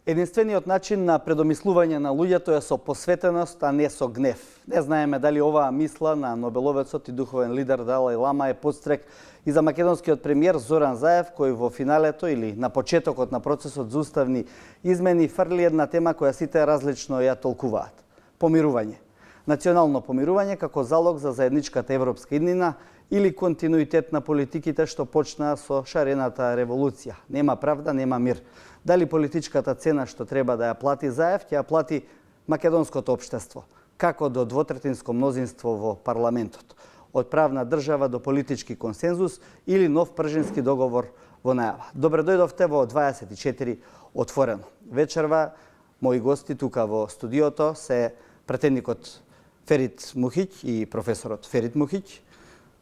Единствениот начин на предомислување на луѓето е со посветеност, а не со гнев. Не знаеме дали оваа мисла на Нобеловецот и духовен лидер Далај Лама е подстрек и за македонскиот премиер Зоран Заев, кој во финалето или на почетокот на процесот за уставни измени фрли една тема која сите различно ја толкуваат. Помирување. Национално помирување како залог за заедничката европска иднина или континуитет на политиките што почнаа со шарената револуција. Нема правда, нема мир. Дали политичката цена што треба да ја плати Заев, ќе ја плати македонското општество, како до двотретинско мнозинство во парламентот, од правна држава до политички консензус или нов пржински договор во најава. Добре дојдовте во 24 отворено. Вечерва мои гости тука во студиото се претедникот Ферит Мухиќ и професорот Ферит Мухиќ.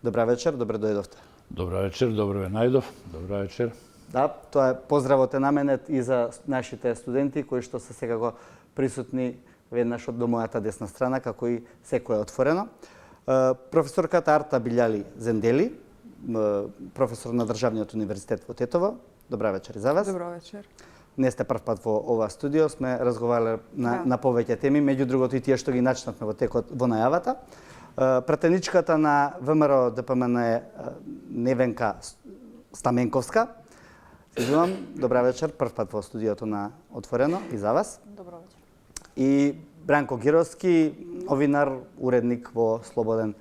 Добра вечер, добре дојдовте. Добра вечер, добро ве најдов. Добра вечер. Да, тоа е поздравот е наменет и за нашите студенти кои што се секако присутни веднаш од до мојата десна страна, како и секој е отворено. Професорката Арта Билјали Зендели, професор на Државниот универзитет во Тетово. Добра вечер и за вас. Добро вечер. Не сте прв пат во ова студио, сме разговарале на повеќе теми, меѓу другото и тие што ги начнавме во текот во најавата. Претеничката на ВМРО ДПМН е Невенка Стаменковска. Извинувам, добра вечер, прв пат во студиото на Отворено и за вас. Добро вечер. И Бранко Гировски, новинар, уредник во Слободен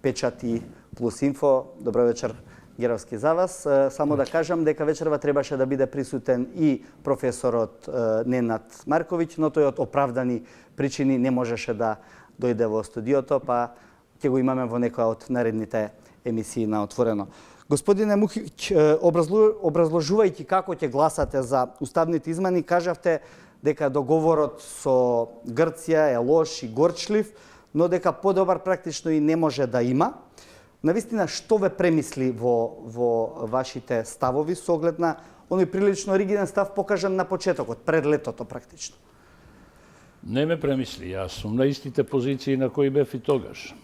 печат и Плюс Инфо. Добро вечер, Гировски, за вас. Само да кажам дека вечерва требаше да биде присутен и професорот Ненад Марковиќ, но тој од оправдани причини не можеше да дојде во студиото, па ќе го имаме во некоја од наредните емисии на Отворено. Господине Мухиќ, образложувајќи како ќе гласате за уставните измени, кажавте дека договорот со Грција е лош и горчлив, но дека подобар практично и не може да има. Навистина, што ве премисли во вашите ставови со оглед на оној прилично ригиден став покажан на почетокот, пред летото практично? Не ме премисли, јас сум на истите позиции на кои бев и тогаш.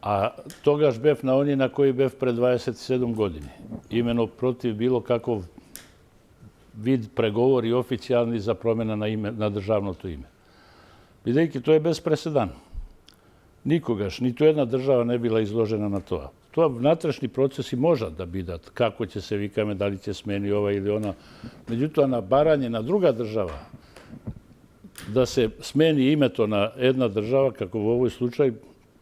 А тогаш бев на они на кои бев пред 27 години. Имено против било каков вид преговори официјални за промена на државното име. Бидејќи тоа е без преседан. Никогаш, ниту една држава не била изложена на тоа. Тоа внатрешни процеси можат да бидат, како ќе се викаме, дали ќе смени ова или она. Меѓутоа, на барање на друга држава, да се смени името на една држава, како во овој случај,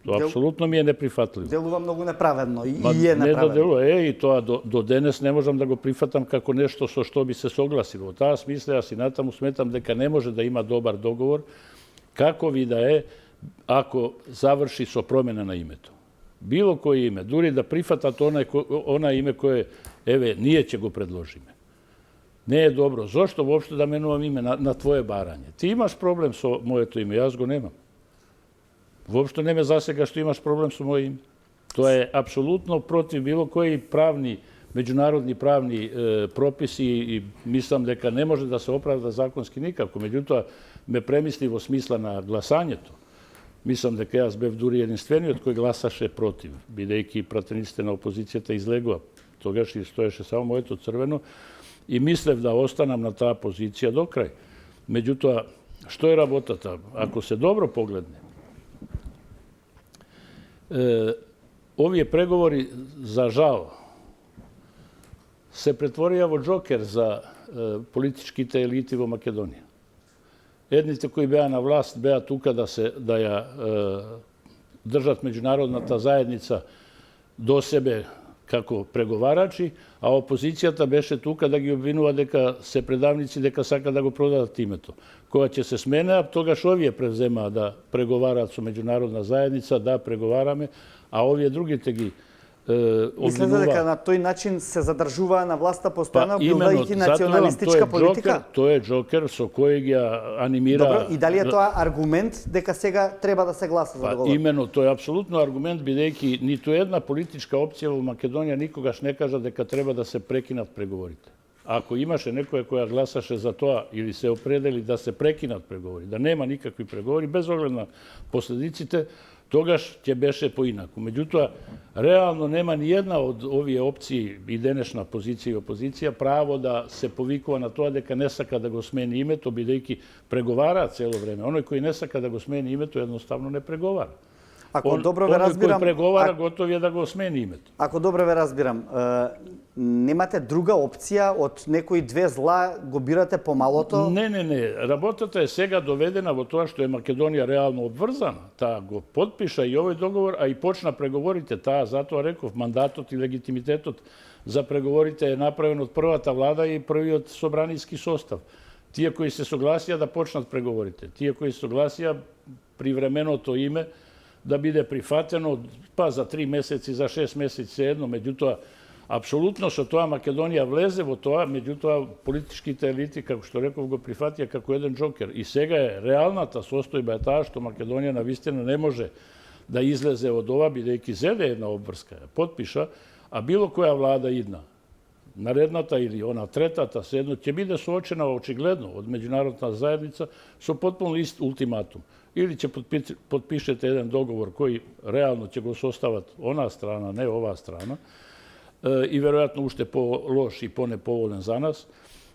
тоа апсолутно ми е неприфатливо. Делува многу неправедно и е неправедно. Не да делува, и тоа до денес не можам да го прифатам како нешто со што би се согласило. Во таа смисла, јас и натаму сметам дека не може да има добар договор, како ви да е, ако заврши со промена на името. Било кој име, дури да прифатат она име кое, еве, ние ќе го предложиме. Не е добро. Зошто воопшто да менувам име на твое барање? Ти имаш проблем со моето име, јас го немам. Воопшто не ме засега што имаш проблем со моје име. Тоа е апсолутно против било кои правни, меѓународни правни прописи и мислам дека не може да се оправда законски никако. Меѓутоа, ме премисли во смисла на гласањето. Мислам дека јас бев дури единствениот кој гласаше против, бидејќи пратениците на опозицијата излегува. Тогаш и стоеше само моето црвено и мислев да останам на таа позиција до крај. Меѓутоа, што е работата? Ако се добро погледне, овие преговори, за жал, се претворија во џокер за политичките елити во Македонија. Едните кои беа на власт беа тука да ја држат меѓународната заедница до себе како преговарачи, а опозицијата беше тука да ги обвинува дека се предавници, дека сака да го продадат името. Кога ќе се сменеа, тогаш овие превземаа да преговараат со меѓународна заедница, да преговараме, а овие другите ги обвинува. Мислите дека на тој начин се задржуваа на власта постојано, билдајќи националистичка политика? Тоа е џокер со кој ги анимира... Добро, и дали е тоа аргумент дека сега треба да се гласа за договор? Имено, тоа е апсолутно аргумент, бидејќи ниту една политичка опција во Македонија никогаш не кажа дека треба да се прекинат преговорите. Ако имаше некоја која гласаше за тоа или се определи да се прекинат преговори, да нема никакви преговори, без оглед на последиците, тогаш ќе беше поинаку. Меѓутоа, реално нема ни една од овие опции, и денешна позиција и опозиција, право да се повикува на тоа дека не сака да го смени името, бидејќи преговара цело време. Оној кој не сака да го смени името, едноставно не преговара. Ако добро ве разбирам, кој преговара, готов е да го смени името. Ако добро ве разбирам, немате друга опција од некои две зла, го бирате помалото? Не. Работата е сега доведена во тоа што е Македонија реално обврзана. Таа го потпиша и овој договор, а и почна преговорите. Таа, затоа реков, мандатот и легитимитетот за преговорите е направен од првата влада и првиот собраниски состав. Тие кои се согласија да почнат преговорите, тие кои се согласија привременото име да биде прифатено, па за 3 месеци, за 6 месеци едно, меѓутоа, апсолутно со тоа Македонија влезе во тоа, меѓутоа политичките елити, како што реков, го прифатија како еден джокер. И сега е реалната состојба е таа што Македонија навистина не може да излезе од ова, бидејќи зеде една обврска, потпиша, а било која влада идна, наредната или она третата, седно, ќе биде соочена очигледно од меѓународната заедница со потпуно ист ултиматум. Или ќе потпишете еден договор кој реално ќе го состават онаа страна, не оваа страна, и веројатно уште по-лош и по-неповолен за нас,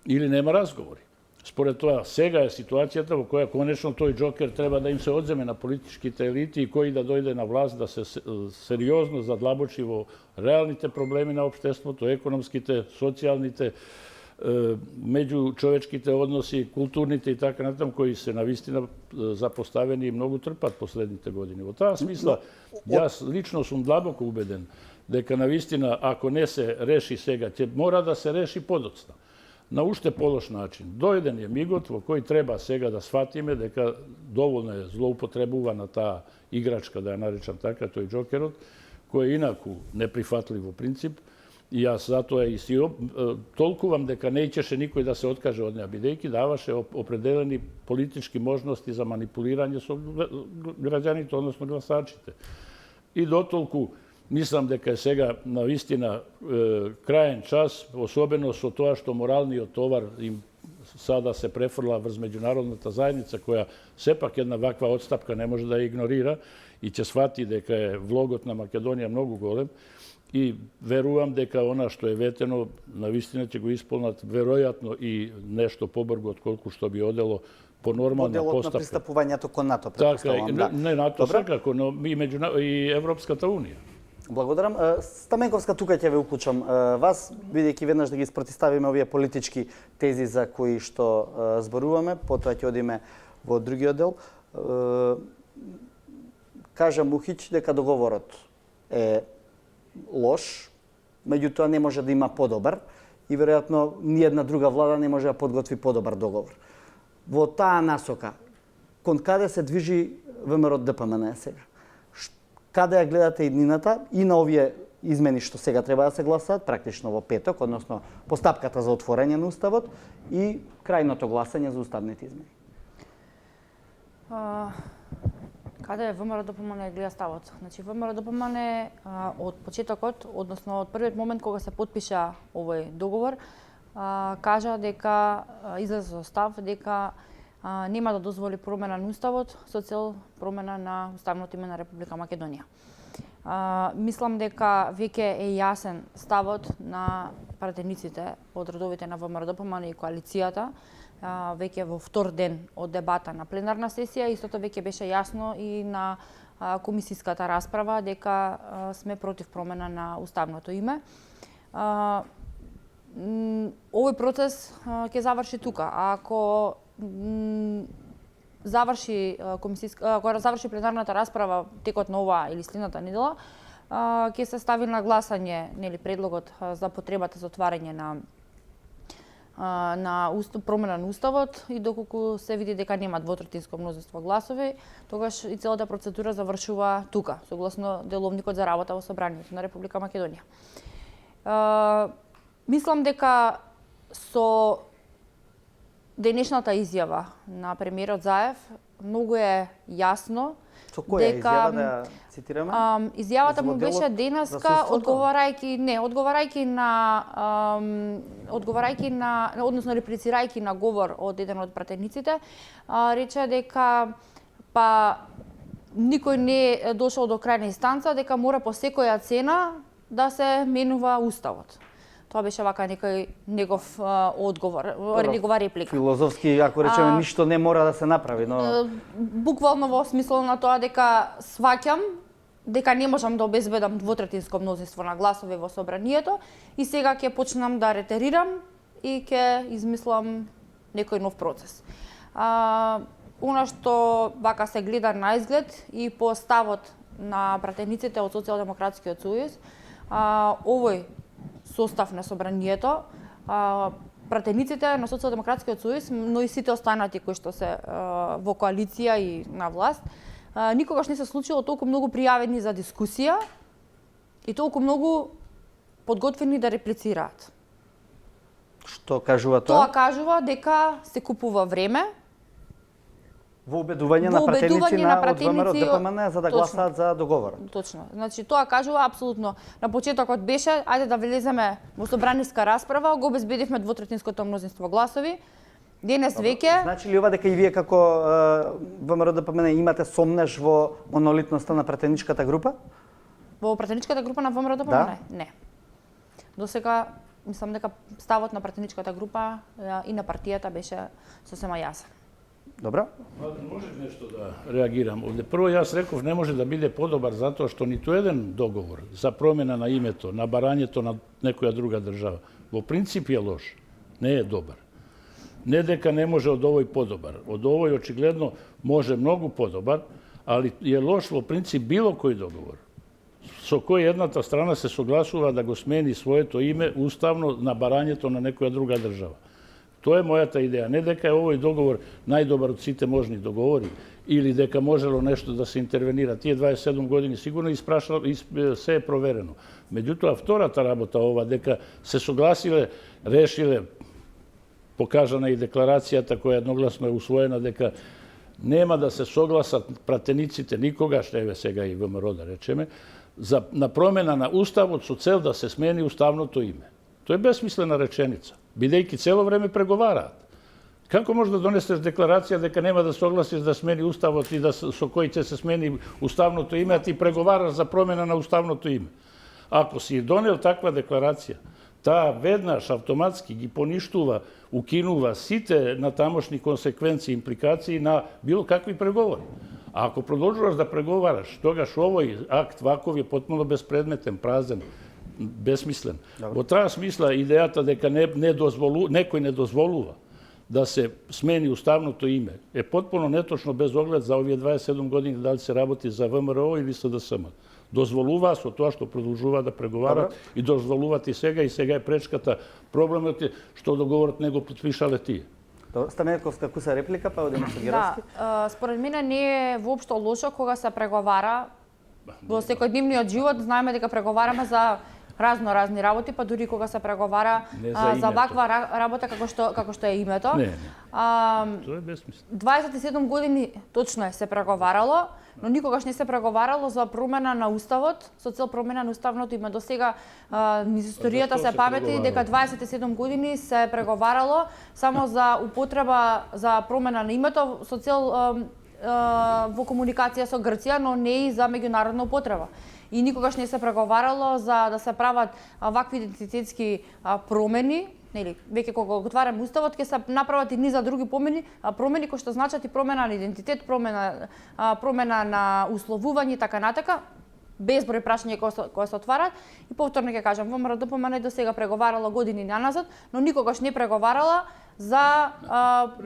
или нема разговори. Според тоа, сега е ситуацијата во која конечно тој джокер треба да им се одземе на политичките елити и кој да дојде на власт да се сериозно задлабочи во реалните проблеми на општеството, економските, социјалните, меѓучовечките односи, културните и така натаму, кои се навистина запоставени и многу трпат последните години. Во таа смисла, јас лично сум длабоко убеден дека навистина, ако не се реши сега, ќе мора да се реши подоцна. На уште полош начин. Дојден е мигот во кој треба сега да сватиме дека доволно е злоупотребувана таа играчка, да ја наречам така, тој джокерот, кој е инаку неприфатлив во принцип. И јас затоа и си толкувам дека не ќеше никој да се откаже од неа, бидејќи даваше определени политички можности за манипулирање со граѓаните, односно гласачите. И дотолку мислам дека е сега навистина краен час, особено со тоа што моралниот товар им сада се префрла врз меѓународната заедница, која сепак една ваква отстапка не може да ја игнорира и ќе свати дека е влогот на Македонија многу голем. И верувам дека она што е ветено, навистина ќе го исполнат веројатно и нешто побрзо отколку што би одело по нормална постапка. Моделот на пристапувањето кон НАТО, претпоставувам, да? Не НАТО секако, но и Европската унија. Благодарам. Стаменковска, тука ќе ве уклучам вас, бидејќи веднаш да ги спротиставиме овие политички тези за кои што зборуваме, потоа ќе одиме во другиот дел. Кажа Мухич дека договорот е лош, меѓутоа не може да има подобар и веројатно ниедна друга влада не може да подготви подобар договор. Во таа насока, кон каде се движи ВМРО ДПМН сега? Каде ја гледате иднината и на овие измени што сега треба да се гласаат, практично во петок, односно постапката за отворање на Уставот и крајното гласање за уставните измени? Каде ВМРО ДПМН гледа ставот? Значи, ВМРО ДПМН од почетокот, односно од првиот момент кога се потпиша овој договор, кажа дека излезе со став дека нема да дозволи промена на Уставот со цел промена на уставното име на Република Македонија. Мислам дека веќе е јасен ставот на пратениците од редовите на ВМРО ДПМН и коалицијата, веќе во втор ден од дебата на пленарна сесија, истото веќе беше јасно и на комисиската расправа дека сме против промена на уставното име. Овој процес ќе заврши тука. Ако заврши пленарната расправа текот на оваа или следната недела, ќе се стави на гласање, нели, предлогот за потребата за отварање на промена на Уставот и доколку се види дека нема двотретинско мнозинство гласови, тогаш и целата процедура завршува тука, согласно деловникот за работа во Собранието на Република Македонија. Мислам дека со денешната изјава на премиерот Заев многу е јасно дека да цитираме. Изјавата му беше денеска одговарајќи на односно реплицирајќи на говор од еден од пратениците, рече дека па никој не е дошол до крајна инстанца дека мора по секоја цена да се менува уставот. Тоа беше вака некој негов одговор, негова реплика. Филозофски, ако речеме, ништо не мора да се направи, но Буквално во смисло на тоа дека сваќам дека не можам да обезбедам двотретинско мнозинство на гласови во собранието и сега ќе почнам да ретерирам и ќе измислам некој нов процес. Она што вака се гледа на изглед и по ставот на пратениците од Социјалдемократскиот сојуз, овој состав на собранието, пратениците на Социјалдемократскиот сојуз, но и сите останати кои што се во коалиција и на власт, никогаш не се случило толку многу пријавени за дискусија и толку многу подготвени да реплицираат. што кажува Тоа тоа? кажува дека се купува време Во убедување на пратеници на од ВМРО ДПМН за да точно. гласаат за договорот. Точно. Значи тоа кажува апсолутно. На почетокот беше ајде да влеземе во собраниска расправа, го обезбедивме двотретинското мнозинство гласови. Денес веќе Значи ли ова дека и вие како ВМРО ДПМН имате сомнеш во монолитноста на пратеничката група? во пратеничката група на ВМРО ДПМН? Да. Не. Досега мислам дека ставот на пратеничката група и на партијата беше сосема јасен. Добро? Може нешто да реагирам овде. Прво јас реков не може да биде подобар затоа што ниту еден договор за промена на името, на барањето на некоја друга држава, во принцип е лош, не е добар. Не дека не може од овој подобар. Од овој очигледно може многу подобар, али е лош во принцип било кој договор со кој едната страна се согласува да го смени своето име уставно на барањето на некоја друга држава. Тоа е мојата идеја. Не дека е овој договор најдобар од сите можни договори или дека можело нешто да се интервенира. Тие 27 години сигурно се е проверено. Меѓутоа, втората работа ова, дека се согласиле, решиле, покажана и декларацијата која едногласно е усвоена, дека нема да се согласат пратениците никогаш, еве сега и ВМРО да речеме, на промена на уставот со цел да се смени уставното име. Тоа е бесмислена реченица, бидејќи цело време преговараат. Како може да донесеш декларација дека нема да согласиш да смени уставот и со кој ќе се смени уставното име, а ти преговараш за промена на уставното име? Ако си донел таква декларација, таа веднаш автоматски ги поништува, укинува сите натамошни консеквенции, импликации на било какви преговори. А ако продолжуваш да преговараш, тогаш овој акт ваков е потпуно беспредметен, празен, бесмислен. Во таа смисла идејата дека некој не дозволува да се смени уставното име е потпуно неточно без оглед за овие 27 години дали се работи за ВМРО или СДСМ. Дозволува со тоа што продолжува да преговарат и дозволуваат и сега е пречката. Проблемот е што договорот не го потпишале тие. Стаменковска куса реплика, па одиме со Геровски. Да, според мене не е воопшто лошо кога се преговара во секојдневниот живот. Знаеме дека преговараме за разни работи, па дури кога се преговара за ваква работа како што е името. Не. Тоа е бесмислено. 27 години точно се преговарало, но никогаш не се преговарало за промена на уставот, со цел промена на уставното име. До сега низ историјата се памети дека 27 години се преговарало само за употреба за промена на името со цел во комуникација со Грција, но не и за меѓународна употреба. И никогаш не се преговарало за да се прават вакви идентитетски промени, нели, веќе кога го отвараме уставот ќе се направат и низа други промени кои што значат и промена на идентитет, промена на условување и така натака, безброј прашања кои се отварат. И повторно ќе кажам, ВМРО ДПМН до сега преговарала години наназад, но никогаш не преговарала за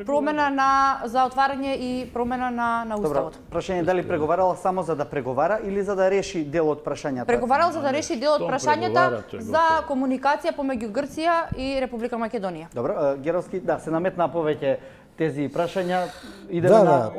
промена за отварање и промена на уставот. Добро, прашање дали преговарала само за да преговара или за да реши дел од прашањата? Преговарала за да реши дел од прашањата за комуникација помеѓу Грција и Република Македонија. Добро, Геровски, да, се наметна повеќе тези прашања.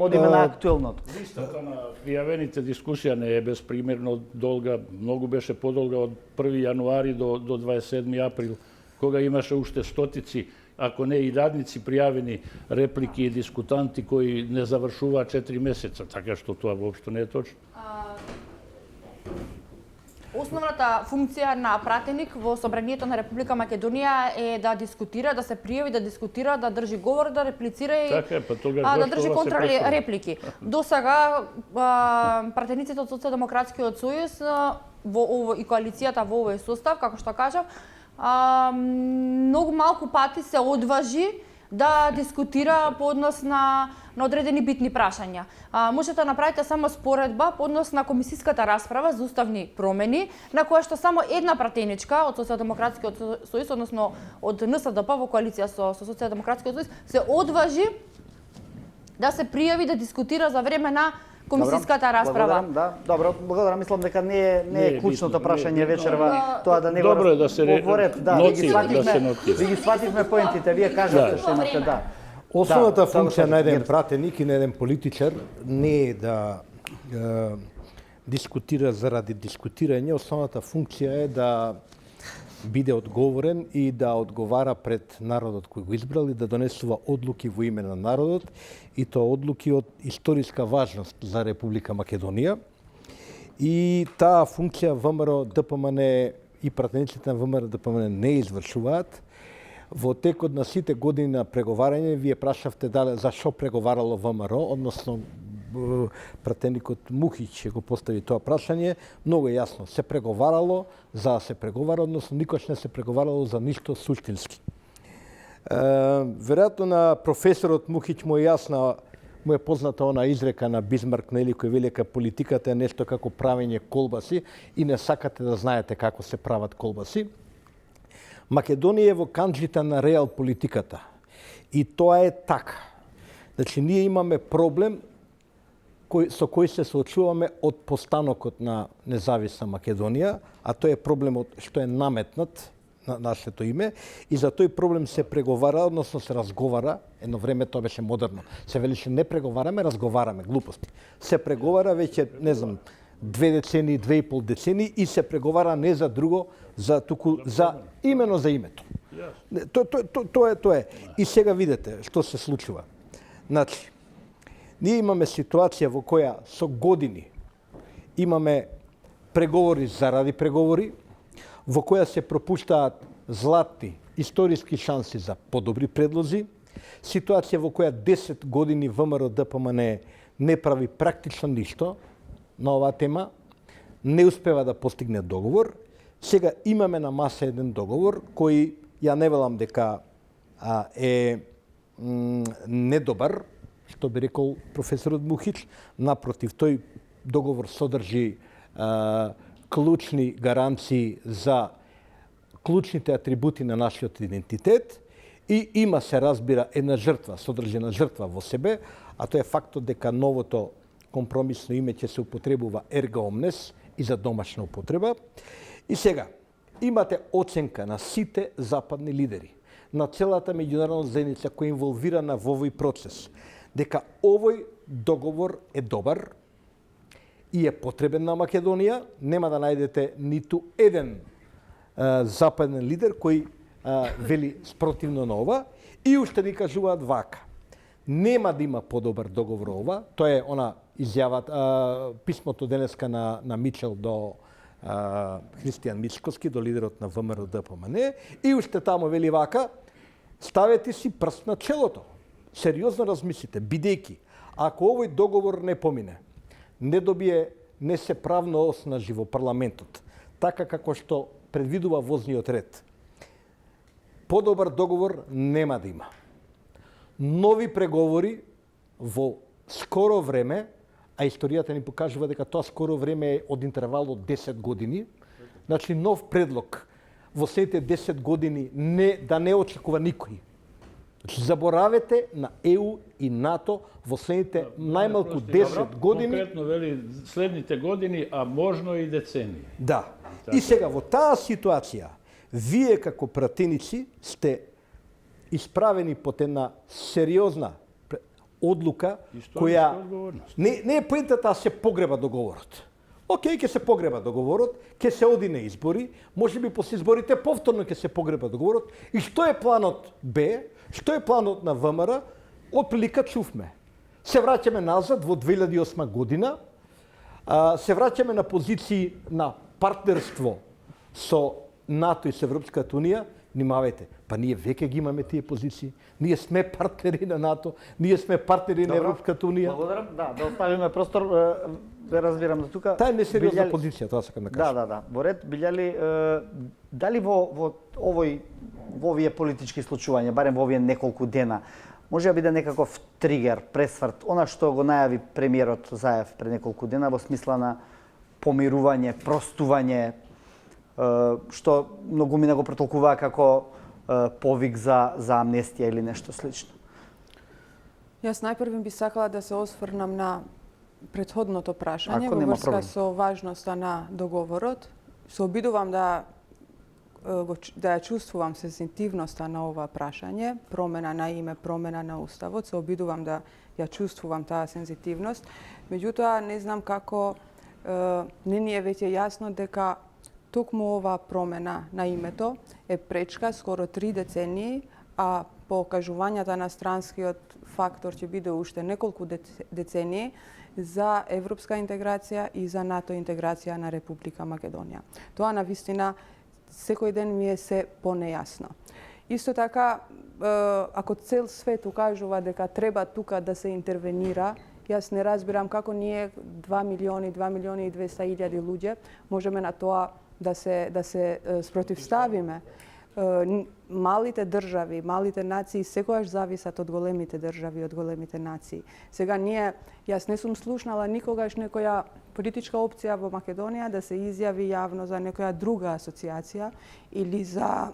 Одиме на актуелното. Листата на пријавените дискусија не е безпримерно долга, многу беше подолга од 1 јануари до 27 април, кога имаше уште стотици, ако не и радници пријавени реплики и дискутанти кои не завршуваат 4 месеца, така што тоа воопшто не е точно. основната функција на пратеник во Собранието на Република Македонија е да дискутира, да се пријави, да дискутира, да држи говор, да реплицира и Така е, па тогаш да зашто држи ова се контра претвори? реплики. До сега пратениците од Социјалдемократскиот сојуз и коалицијата во овој состав, како што кажав, многу малку пати се одважи да дискутира по однос на одредени битни прашања. Можете да направите само споредба по однос на комисиската расправа за уставни промени, на која што само една пратеничка од Социјалдемократскиот сојуз, односно од НСДП во коалиција со Социјалдемократскиот сојуз, се одважи да се пријави да дискутира за време на комисиската расправа. Благодарам. Мислам дека не е клучното битно, прашање вечерва тоа да не Добро е да се нотира, да се нотира. Ви ги свативме поентите, вие кажавте што имате, да. Основната функција на еден пратеник и на еден политичар не е да дискутира заради дискутирање, основната функција е да биде одговорен и да одговара пред народот кој го избрал и да донесува одлуки во име на народот, и тоа одлуки од историска важност за Република Македонија. И таа функција ВМРО, ДПМН и пратениците на ВМРО, ДПМН не извршуваат. Во текот на сите години на преговарање, вие прашавте дали зашо преговарало ВМРО, односно пратеникот Мухич го постави тоа прашање. Многу јасно, се преговарало за да се преговара, односно никош не се преговарало за ништо суштински. Веројатно на професорот Мухич му е позната она изрека на Бисмарк, нели, кој вели дека политиката е нешто како правење колбаси и не сакате да знаете како се прават колбаси. Македонија е во канџите на реал политиката. И тоа е така. Значи, ние имаме проблем со кој се соочуваме од постанокот на независна Македонија, а тој е проблемот што е наметнат на нашето име, и за тој проблем се преговара, односно се разговара. Едно време тоа беше модерно. Се велише не преговараме, разговараме, глупости. Се преговара веќе, не знам, 2 децени, 2,5 децени, и се преговара не за друго, имено за името. Тоа е. И сега видите што се случува. Значи, ние имаме ситуација во која со години имаме преговори заради преговори, во која се пропуштаат златни историски шанси за подобри предлози, ситуација во која 10 години ВМРО ДПМН не прави практично ништо на оваа тема, не успева да постигне договор. Сега имаме на маса еден договор кој ја не велам дека е недобар, што би рекол професорот Мухич. Напротив, тој договор содржи клучни гаранции за клучните атрибути на нашиот идентитет и има, се разбира, една жртва, содржена жртва во себе, а тоа е фактот дека новото компромисно име ќе се употребува ерга омнес и за домашна употреба. И сега, имате оценка на сите западни лидери, на целата меѓународна заедница која е инволвирана во овој процес, дека овој договор е добар и е потребен на Македонија. Нема да најдете ниту еден западен лидер кој вели спротивно на ова, и уште ни кажуваат вака: нема да има подобар договор ова. Тоа е она изјава, писмото денеска на Мичел до Христијан Мичковски, до лидерот на ВМРО ДПМН, и уште таму вели вака: ставете си прст на челото. Сериозно размислите, бидејќи ако овој договор не помине, не добие, не се правно оснажи во парламентот, така како што предвидува возниот ред, подобар договор нема да има. Нови преговори во скоро време, а историјата ни покажува дека тоа скоро време е од интервал од 10 години, значи нов предлог во сите 10 години да не очекува никој. Значи, заборавете на ЕУ и НАТО во следните најмалку 10 години. Конкретно вели следните години, а можно и децении. Да. И сега во таа ситуација, вие како пратеници сте исправени под една сериозна одлука која не е поентата да се погреба договорот. Океј, ќе се погреба договорот, ќе се оди на избори, можеби после изборите повторно ќе се погреба договорот. И што е планот Б? Што е планот на ВМРО? Отприлика чувме. Се враќаме назад во 2008 година, се враќаме на позиции на партнерство со НАТО и со Европската унија, внимавајте, па ние веќе ги имаме тие позиции. Ние сме партнери на НАТО, ние сме партнери на Европската унија. Благодарам. Да оставиме простор. Ве разбирам за тука. Таа е несериозна позиција, тоа сакам да кажам. Да. Во ред, билја ли дали во овие политички случувања, барем во овие неколку дена, може да биде некаков тригер, пресврт, она што го најави премиерот Заев пред неколку дена во смисла на помирување, простување, што многумина го протолкуваа како повик за амнестија или нешто слично. Јас најпрвен би сакала да се осврнам на претходното прашање Ако во нема врска проблем. со важноста на договорот. Се обидувам да ја чувствувам сензитивноста на ова прашање, промена на име, промена на уставот, се обидувам да ја чувствувам таа сензитивност. Меѓутоа, не знам како не ни е веќе јасно дека токму оваа промена на името е пречка скоро 3 децении, а по кажувањата на странскиот фактор ќе биде уште неколку децении за европска интеграција и за НАТО интеграција на Република Македонија. Тоа навистина секој ден ми е се понејасно. Исто така, ако цел свет укажува дека треба тука да се интервенира, јас не разбирам како ние 2 милиони и 200 илјади луѓе можеме на тоа да се спротивставиме. Малите држави, малите нации секогаш зависат од големите држави, од големите нации. Сега јас не сум слушнала никогаш некоја политичка опција во Македонија да се изјави јавно за некоја друга асоциација или за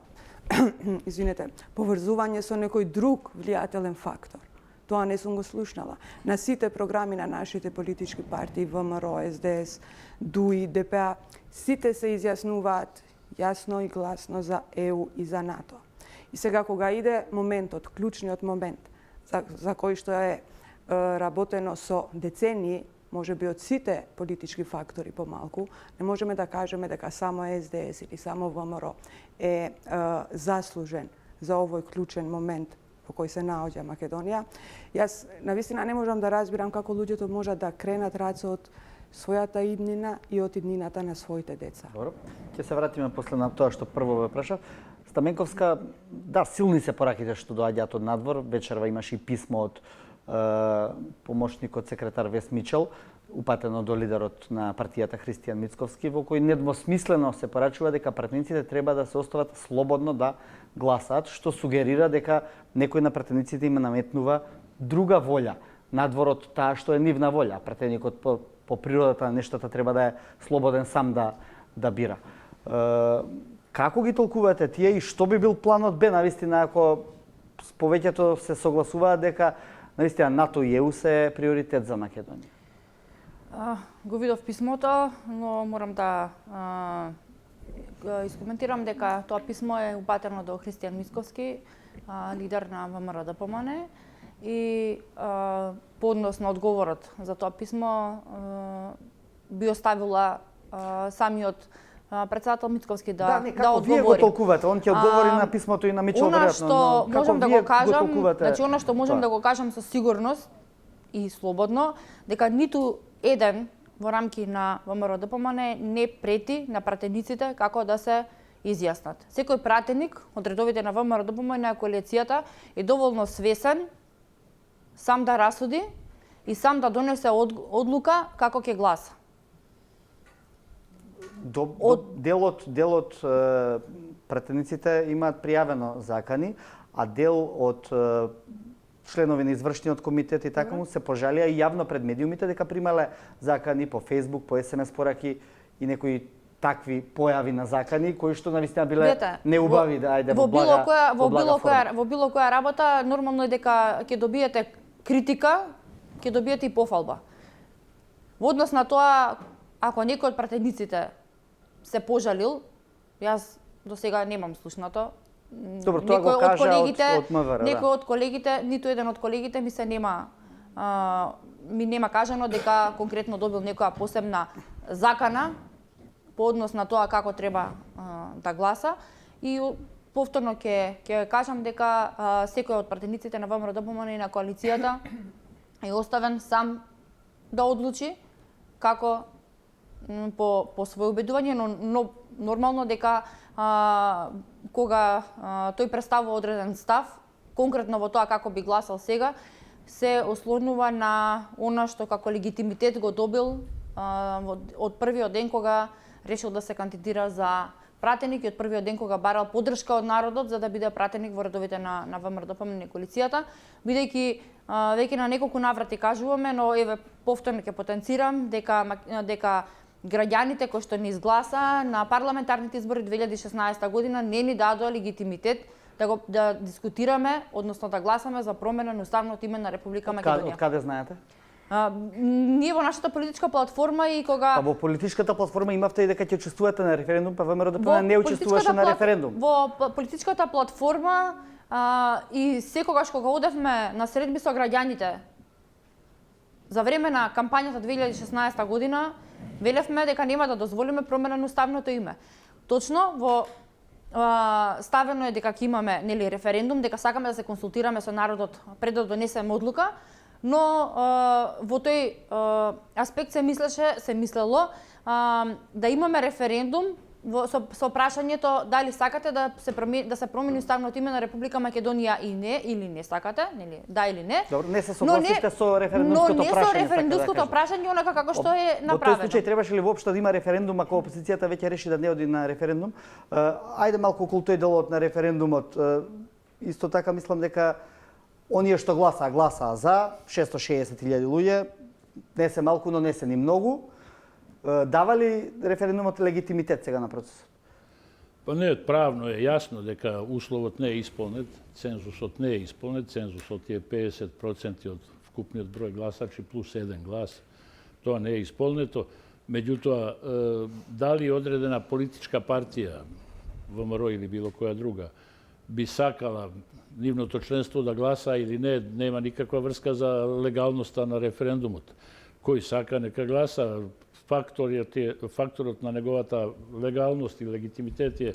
поврзување со некој друг влијателен фактор. Тоа не сум го слушнала. На сите програми на нашите политички партии, ВМРО, СДС, ДУИ, ДПА, сите се изјаснуваат јасно и гласно за ЕУ и за НАТО. И сега кога иде моментот, клучниот момент, за кој што е работено со децении, може би од сите политички фактори помалку, не можеме да кажеме дека само СДС или само ВМРО е заслужен за овој клучен момент во кој се наоѓа Македонија. Јас навистина не можам да разбирам како луѓето можат да кренат раце од својата иднина и од иднината на своите деца. Добро. Ќе се вратиме после на тоа што прво ве прашав. Стаменковска, да, силни се пораките што доаѓаат од надвор. Вечерва имаше и писмо од помошникот секретар Вес Мичел, упатено до лидерот на партијата Христијан Мицковски, во кој недвосмислено се порачува дека пратениците треба да се остават слободно да гласаат, што сугерира дека некој на пратениците им наметнува друга волја надвор од таа што е нивна волја. Пратеникот по природата на нештата треба да е слободен сам да бира. Како ги толкувате тие и што би бил планот Б, навистина, ако повеќето се согласуваат дека навистина НАТО и ЕУ се приоритет за Македонија? Го видов писмото, но морам да искоментирам дека тоа писмо е упатено до Христијан Мицковски, лидер на ВМРО ДПМН, и по однос на одговорот за тоа писмо би оставила самиот председател Мицковски да како одговори. вие го толкувате? Он ќе одговори на писмото и на Мичел веројатно, но како вие го толкувате? Значи, она што можам да го кажам со сигурност и слободно, дека ниту еден во рамки на ВМРО ДПМН не прети на пратениците како да се изјаснат. Секој пратеник од редовите на ВМРО ДПМН на коалицијата е доволно свесен сам да расуди и сам да донесе одлука како ќе гласа. Делот пратениците имаат пријавено закани, а дел од членови на извршниот комитет и така му се пожалија и јавно пред медиумите дека примале закани по Facebook, по SMS пораки и некои такви појави на закани кои што навистина биле неубави да ајде во било која работа нормално е дека ќе добиете критика, ќе добиете и пофалба. Во однос на тоа, ако некој од пратениците се пожалил, јас до сега немам слушнато. Добро, тоа го кажа од МВР. Некој од колегите, ниту еден од колегите ми нема кажано дека конкретно добил некоја посебна закана по однос на тоа како треба да гласа. И повторно ќе кажам дека секој од пратениците на ВМРО ДПМН и на коалицијата е оставен сам да одлучи како по свое убедување, но нормално дека кога тој представува одреден став, конкретно во тоа како би гласал сега, се ослонува на она што како легитимитет го добил од првиот ден кога решил да се кандидира за пратеник и од првиот ден кога барал поддршка од народот за да биде пратеник во редовите на ВМРО-ДПМН коалицијата, бидејќи веќе на неколку наврати кажуваме, но еве повторно ќе потенцирам дека граѓаните кои што ни изгласа на парламентарните избори 2016 година не ни дадоа легитимитет да дискутираме, односно да гласаме за промена на уставното име на Република Македонија. Од каде знаете? Ние во нашата политичка платформа и кога... Во политичката платформа имавте и дека ќе учествувате на референдум, па ВМРО-ДПМН не учествуваше на референдум. Во политичката платформа и секогаш кога одевме на средби со граѓаните за време на кампањата 2016 година, велевме дека нема да дозволиме промена на уставното име. Точно во ставено е дека ќе имаме референдум, дека сакаме да се консултираме со народот пред да донесеме одлука, но во тој аспект се мислело да имаме референдум со прашањето дали сакате да се промени уставното име на Република Македонија или не сакате, нели, да или не. Добро, не се согласите со референдумското прашање. Но не со референдумското прашање, онака како што е направено. Во тој случај требаше ли воопшто да има референдум ако опозицијата веќе реши да не оди на референдум? Ајде малку околу тој делот на референдумот. Исто така мислам дека оние што гласаа за 660.000 луѓе, не се малку, но не се ни многу. Дава ли референдумот легитимитет сега на процесот? Па не, правно е јасно дека условот не е исполнет, цензусот не е исполнет, цензусот е 50% од вкупниот број гласачи плюс 1 глас. Тоа не е исполнето. Меѓутоа, дали одредена политичка партија, ВМРО или било која друга, би сакала нивното членство да гласа или не, нема никаква врска за легалноста на референдумот. Кој сака нека гласа, факторот на неговата легалност и легитимитет е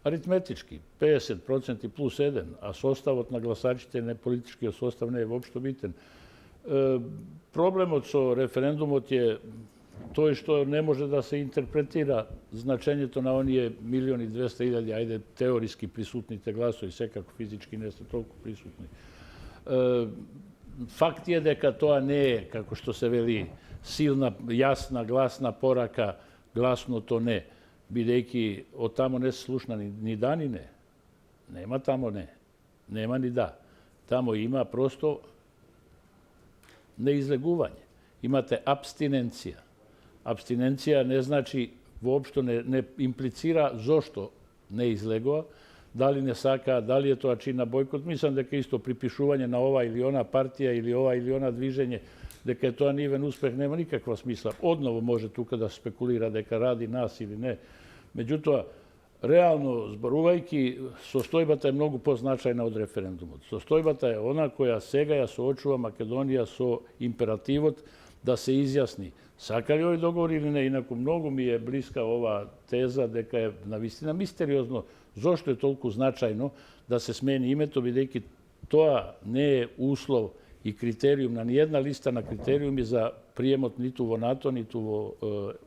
аритметички, 50% плюс 1, а составот на гласачите, не политичкиот состав не е воопшто битен. Проблемот со референдумот е тој што не може да се интерпретира значењето на оние 1.200.000, ајде теориски присутните гласови, секако физички не се толку присутни. Факт е дека тоа не е, како што се вели, силна, јасна, гласна порака, гласното не, бидејќи од тамо не се слушна ни да, ни не. Нема тамо не. Нема ни да. Тамо има просто неизлегување. Имате абстиненција. Абстиненција не значи, воопшто не имплицира зошто не излегува, дали не сака, дали е тоа чин на бојкот. Мислам дека исто припишување на ова или она партија или ова или она движење, дека е тоа нивен успех, нема никаква смисла. Одново може тука да спекулира дека ради нас или не. Меѓутоа, реално зборувајќи, состојбата е многу позначајна од референдумот. Состојбата е она која сега ја соочува Македонија со императивот да се изјасни сака ли овој договор или не. Инаку многу ми е блиска ова теза дека е навистина мистериозно зошто е толку значајно да се смени името, бидејќи тоа не е услов и критериум на ниједна листа на критериуми за приемот ниту во НАТО, ниту во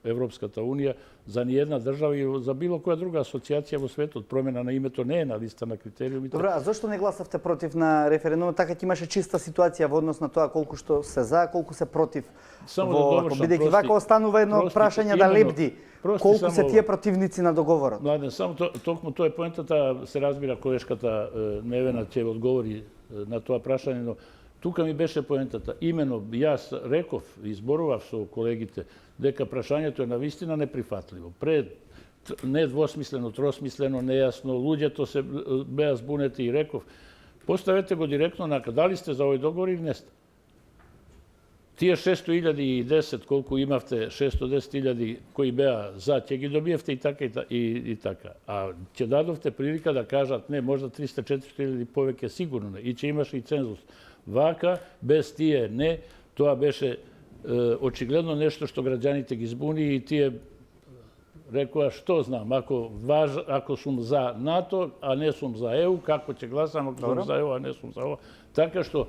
Европската Унија, за ниједна држава и за било која друга асоциација во светот. Промена на името не е на листа на критериумите. Добро, а зошто не гласавте против на референдумот? Така ќе имаше чиста ситуација во однос на тоа колку што се за, колку се против. Само да довршам, бидејќи вака останува едно прашање да лебди. Колку се тие противници на договорот? Младен, само токму тоа е поентата, се разбира колешката Невена ќе одговори на тоа прашање, но тука ми беше поентата. Имено, јас реков и зборував со колегите дека прашањето е навистина неприфатливо. Недвосмислено, тросмислено, нејасно, луѓето се беа збунети и реков, поставете го директно дали сте за овој договор или не сте. Тие 600.010 колку имавте, 610.000 кои беа за, ќе ги добиевте и така и така. А ќе дадовте прилика да кажат не, можда 300-400.000 повеќе сигурно не, и ќе имаше и цензус. Вака, без тие не, тоа беше очигледно нешто што граѓаните ги збуни и тие рекоа што знам, ако сум за НАТО, а не сум за ЕУ, како ќе гласам ако сум за ЕУ, а не сум за ОВА. Така што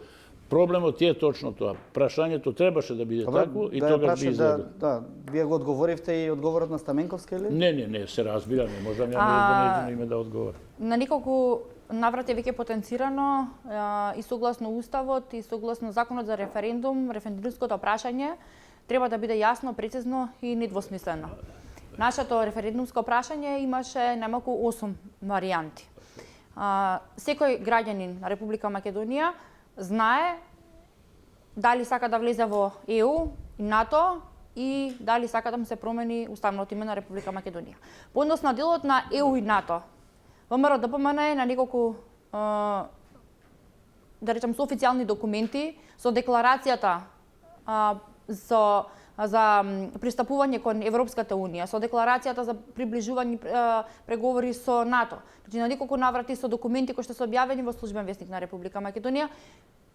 Проблемот е точно тоа. Прашањето требаше да биде такво и тогаш би изгледало. Вие го одговоривте и одговорот на Стаменковска или? Не, се разбира, не можам ја за нејзино име да одговорам. На неколку наврати веќе потенцирано и согласно Уставот и согласно Законот за референдумското прашање треба да биде јасно, прецизно и недвосмислено. Нашето референдумско прашање имаше најмалку 8 варијанти. Секој граѓанин на Република Македонија знае дали сака да влезе во ЕУ и НАТО и дали сака да му се промени уставното име на Република Македонија. По однос на делот на ЕУ и НАТО, ВМРО ДПМН е на неколку да речем со официјални документи, со декларацијата за пристапување кон Европската унија, со декларацијата за приближување преговори со НАТО. Значи на неколку наврати со документи кои што се објавени во Службен весник на Република Македонија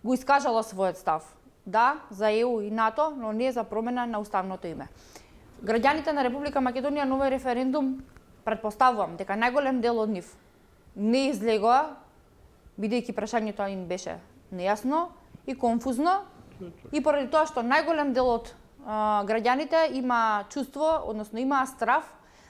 го искажала својот став. Да, за ЕУ и НАТО, но не за промена на уставното име. Граѓаните на Република Македонија на овој референдум претпоставувам дека најголем дел од нив не излегоа, бидејќи прашањето им беше нејасно и конфузно, и поради тоа што најголем дел од граѓаните има чувство, односно има страв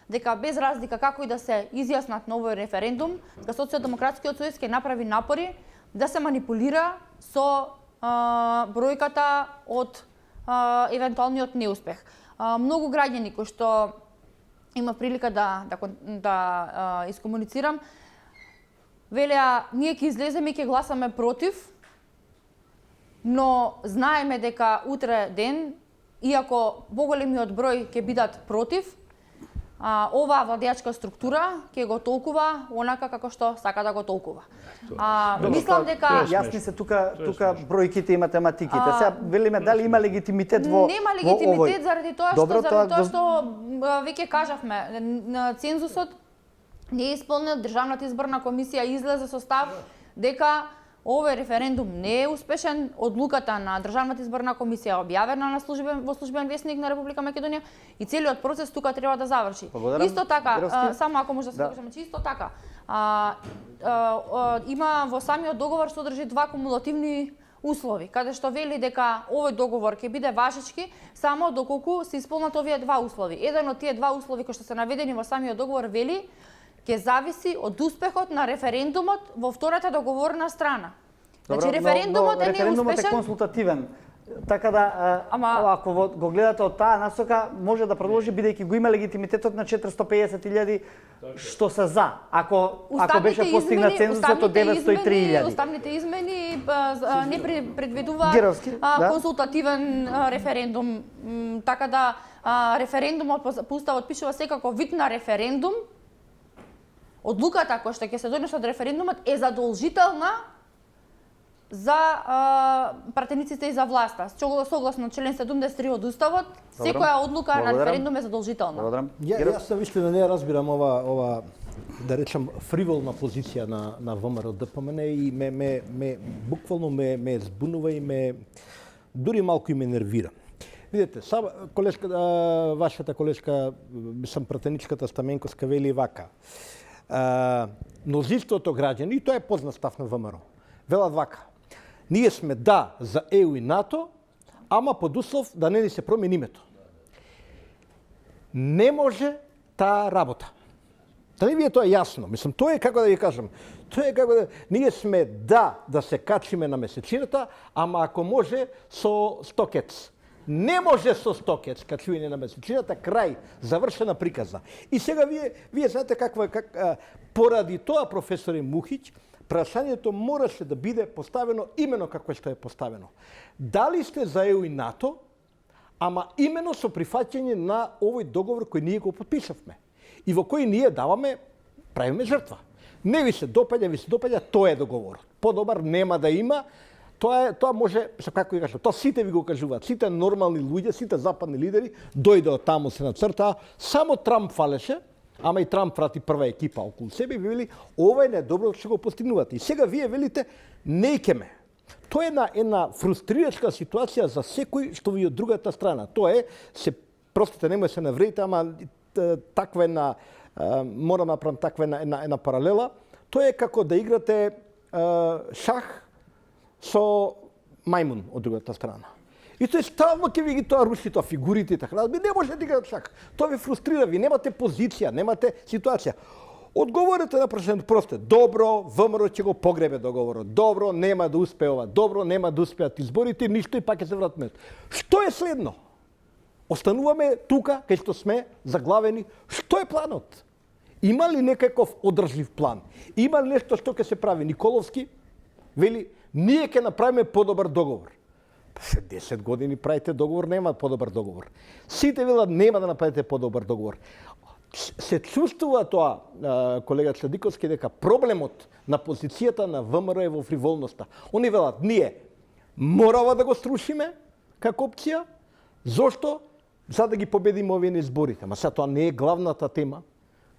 дека без разлика како и да се изјаснат на овој референдум, дека Социјалдемократскиот сојуз ќе направи напори да се манипулира со бројката од евентуалниот неуспех. Многу граѓани кои што има прилика да искомуницирам, велеа ние ќе излеземе и ќе гласаме против, но знаеме дека утре ден, иако поголемиот број ќе бидат против, оваа владеачка структура ќе го толкува онака како што сака да го толкува. Мислам дека Јасни се тука бројките и математиките. Сега велиме дали има легитимитет во нема легитимитет заради тоа што веќе кажавме, цензусот не е исполнет, Државната изборна комисија излезе со став дека овој референдум не е успешен, одлуката на Државната изборна комисија е објавена во Службен весник на Република Македонија и целиот процес тука треба да заврши. Исто така, само ако може да се докажам, исто така, има во самиот договор содржи два кумулативни услови, каде што вели дека овој договор ќе биде важечки само доколку се исполнат овие два услови. Еден од тие два услови кои што се наведени во самиот договор вели ќе зависи од успехот на референдумот во втората договорна страна. Значи референдумот е референдумот е консултативен. Така да, ако го гледате од таа насока, може да продолжи бидејќи го има легитимитетот на 450.000 што се за. Ако беше постигнат цензусот од 903.000. Уставните измени не предвидуваат консултативен референдум, така да референдумот по уставот пишува секако вид на референдум. Одлуката која што ќе се донесе од референдумот е задолжителна за пратениците и за власта. Согласно член 73 од Уставот, секоја одлука на референдум е задолжителна. Јас вистина не разбирам ова да речам фриволна позиција на ВМРО ДПМН и ме буквално ме збунува и дури малку и ме нервира. Видете, вашата колешка, мислам пратеничката Стаменковска вели вака. Мнозинството граѓани, и тоа е познат став на ВМРО, велат вака. Ние сме да за ЕУ и НАТО, ама под услов да не ни се промени името. Не може таа работа. Дали ви е тоа јасно? Мислам, тоа е како да ви кажам. Тоа е како да ние сме да се качиме на месечината, ама ако може со 100 кец. Не може со 100 кец качување на месечината, крај, завршена приказна. И сега вие знаете поради тоа професоре Мухиќ, прашањето мораше да биде поставено именно како што е поставено. Дали сте за ЕУ и НАТО, ама именно со прифаќање на овој договор кој ние го подписавме и во кој ние правиме жртва. Не ви се допаѓа, тоа е договорот. Подобар нема да има. Тоа може, како ја кажам, тоа сите ви го кажуваат, сите нормални луѓе, сите западни лидери дојде од таму се нацртаа, само Трамп фалеше, ама и Трамп врати прва екипа околу себе и вели ова е недобро што го постигнувате. И сега вие велите неќеме. Тоа е една фрустрирачка ситуација за секој што ви од другата страна. Тоа е, простите, немој се навредите, ама таква една, морам да направам таква една паралела. Тоа е како да играте шах со мајмун од другата страна. И тој ставно ќе ви ги тоа руши, тоа фигурите и така. Не може да играат шак. Тоа ви фрустрира, ви немате позиција, немате ситуација. Одговорете на прашањето просто. Добро, ВМРО ќе го погребе договорот. Добро, нема да успее ова. Добро, нема да успеат изборите, ништо и пак ќе се вратиме. Што е следно? Остануваме тука, кај што сме заглавени. Што е планот? Има ли некаков одржлив план? Има ли нешто што ќе се прави? Николовски вели, ние ќе направиме подобар договор. 10 години правите договор, нема подобар договор. Сите велат нема да направите подобар договор. Се чувствува тоа, колега Чедиковски, дека проблемот на позицијата на ВМРО е во фриволноста. Они велат, ние морава да го струшиме како опција. Зошто? За да ги победиме овие на изборите. Ма сега тоа не е главната тема.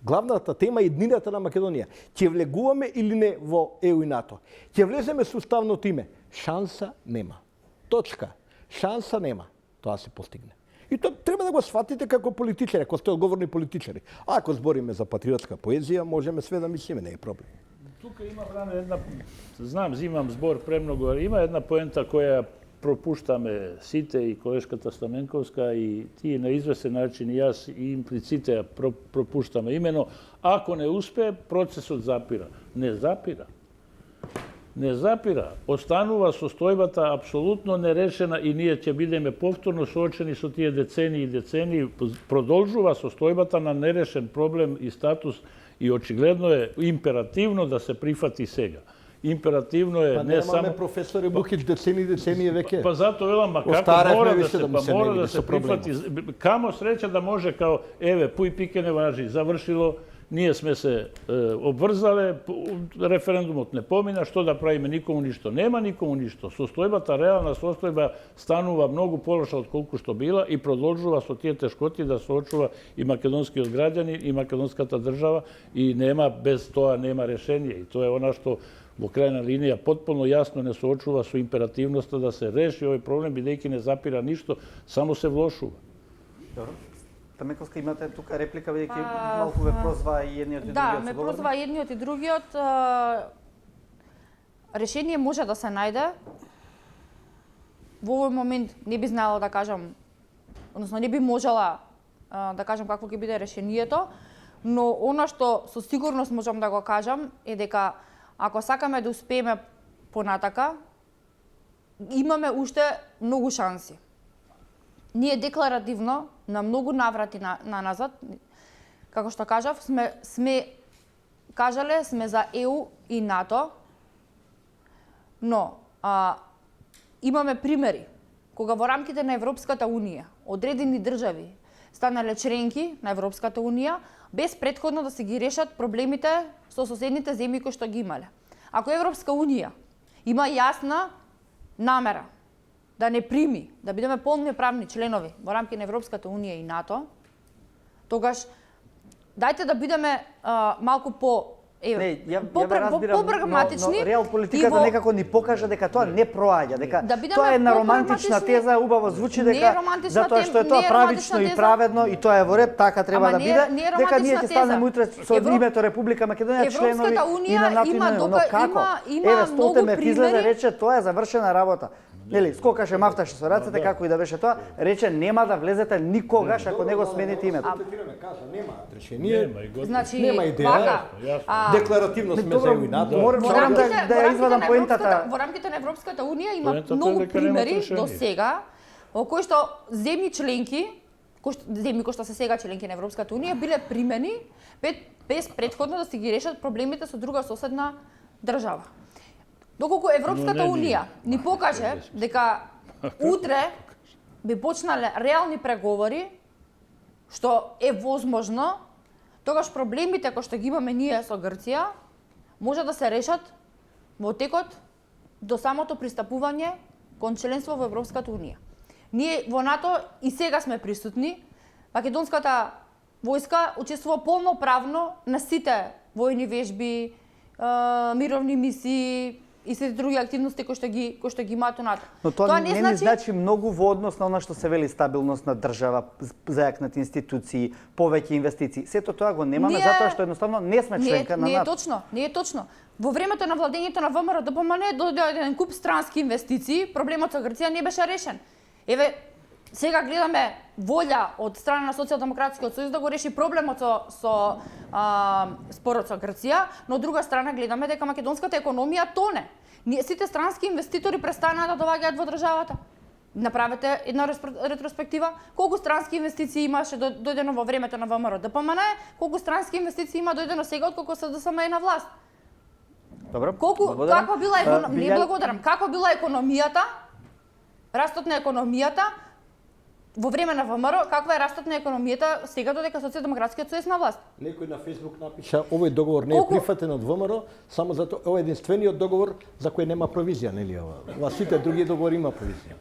Главната тема е еднината на Македонија. Ќе влегуваме или не во ЕУ и НАТО? Ќе влеземе со уставното име? Шанса нема. Точка. Шанса нема. Тоа се постигне. И тоа треба да го сватите како политичари, ако сте одговорни политичари. А ако збориме за патриотска поезија, можеме све да мислиме, не е проблем. Тука има Бране една, знам, зимам збор премногу, има една поента која пропуштаме сите и колешката Стаменковска и тие на известен начин и јас и имплиците ја пропуштаме. Имено, ако не успее, процесот запира. Не запира. Не запира. Останува состојбата апсолутно нерешена и ние ќе бидеме повторно соочени со тие децении и децении. Продолжува состојбата на нерешен проблем и статус и очигледно е императивно да се прифати сега. Императивно е не само професоре Букич децении веќе. Па затоа велам, ма како мора да се прифати. Камо среќа да може као еве пуј пике не важи, завршило. Ние сме се обврзале, референдумот не помина, што да правиме, никому ништо. Нема никому ништо. Состојбата, реална состојба станува многу полоша од колку што била и продолжува со тие тешкоти да соочува и македонскиот граѓани и македонската држава и нема, без тоа нема решение. И тоа е она што во крајна линија потполно јасно не соочува со императивноста да се реши овој проблем, бидејќи не запира ништо, само се влошува. Добро. Стаменковска, имате тука реплика, бидејќи малку ве прозва и едниот и другиот. Да, ме прозва едниот и другиот. Решение може да се најде. Во овој момент не би знаела да кажам, односно не би можела да кажам какво ќе биде решението, но она што со сигурност можам да го кажам е дека ако сакаме да успееме понатака, имаме уште многу шанси. Ние декларативно, на многу наврати на назад, како што кажав, сме кажале, сме за ЕУ и НАТО, но имаме примери кога во рамките на Европската Унија одредени држави станале членки на Европската Унија без претходно да се ги решат проблемите со соседните земји кои што ги имале. Ако Европска Унија има јасна намера да не прими, да бидеме полноправни членови во рамки на Европската Унија и НАТО, тогаш дајте да бидеме малку попрагматични. Но реал политиката некако ни покажа дека тоа не проаѓа, дека тоа е на романтична теза, убаво звучи дека затоа што е тоа правично и праведно и тоа е во ред, така треба да биде, дека ние ќе станеме утре со името Република Македонија членови и на НАТО и на како. Еве Столтенберг излезе рече тоа е завршена работа. Нели, скокаше мафташе со рацете, како и да беше тоа, рече нема да влезете никогаш ако не го смените името. Нема решение, значи, нема идеја, декларативно сме за НАТО. Морам да ја извадам поентата. Во рамките на Европската Унија има многу примери до сега во кои што земји членки, земји кои што се сега членки на Европската Унија биле примени без претходно да се ги решат проблемите со друга соседна држава. Доколку Европската Унија ни покаже дека утре би почнале реални преговори, што е возможно, тогаш проблемите кои што ги имаме ние со Грција може да се решат во текот до самото пристапување кон членство во Европската Унија. Ние во НАТО и сега сме присутни. Македонската војска учествува полноправно на сите војни вежби, мировни мисии и сите други активности кои што ги имаат онато. Но тоа не ни значи многу во однос на она што се вели стабилност на држава, зајакнати институции, повеќе инвестиции. Сето тоа го немаме затоа што едноставно не сме членка на НАТО. Не е точно. Во времето на владењето на ВМРО ДПМН дојде еден куп странски инвестиции, проблемот со Грција не беше решен. Еве, сега гледаме волја од страна на Социјалдемократскиот сојуз да го реши проблемот со спорот со Грција, но од друга страна гледаме дека македонската економија тоне. Сите странски инвеститори престанаа да доаѓаат во државата. Направете една ретроспектива, колку странски инвестиции имаше дојдено во времето на ВМРО ДПМН, колку странски инвестиции има дојдено сега отколку СДСМ е на власт. Добро. Каква била не благодарам. Каква била економијата? Растот на економијата во време на ВМРО, каква е растот на економијата сега додека Социјалдемократскиот сојуз на власт? Некој на Фејсбук напиша овој договор не е прифатен од ВМРО, само затоа ова е единствениот договор за кој нема провизија, нели ова? Во сите други договори има провизија.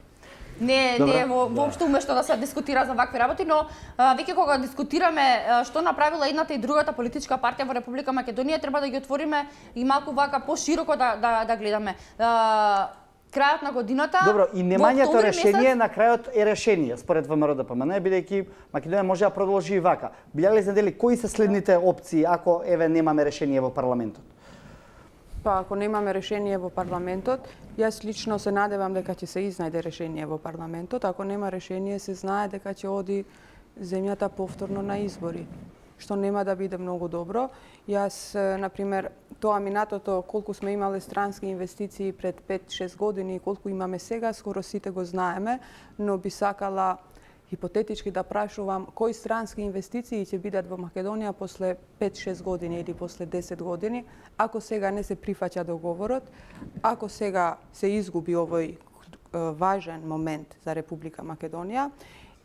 Не е воопшто умешно да се дискутира за вакви работи, но веќе кога дискутираме што направила едната и другата политичка партија во Република Македонија, треба да ги отвориме и малку вака пошироко да гледаме. Крајот на годината... Добро, и немањето решение на крајот е решение, според ВМРО ДПМН, бидејќи Македонија може да продолжи и вака. Биле ли знаете кои се следните опции ако еве немаме решение во парламентот? Па ако немаме решение во парламентот, јас лично се надевам дека ќе се изнајде решение во парламентот. Ако нема решение, се знае дека ќе оди земјата повторно на избори, што нема да биде многу добро. Јас, например, тоа минатото, колку сме имале странски инвестиции пред 5-6 години и колку имаме сега, скоро сите го знаеме, но би сакала хипотетички да прашувам кои странски инвестиции ќе бидат во Македонија после 5-6 години или после 10 години, ако сега не се прифаќа договорот, ако сега се изгуби овој важен момент за Република Македонија,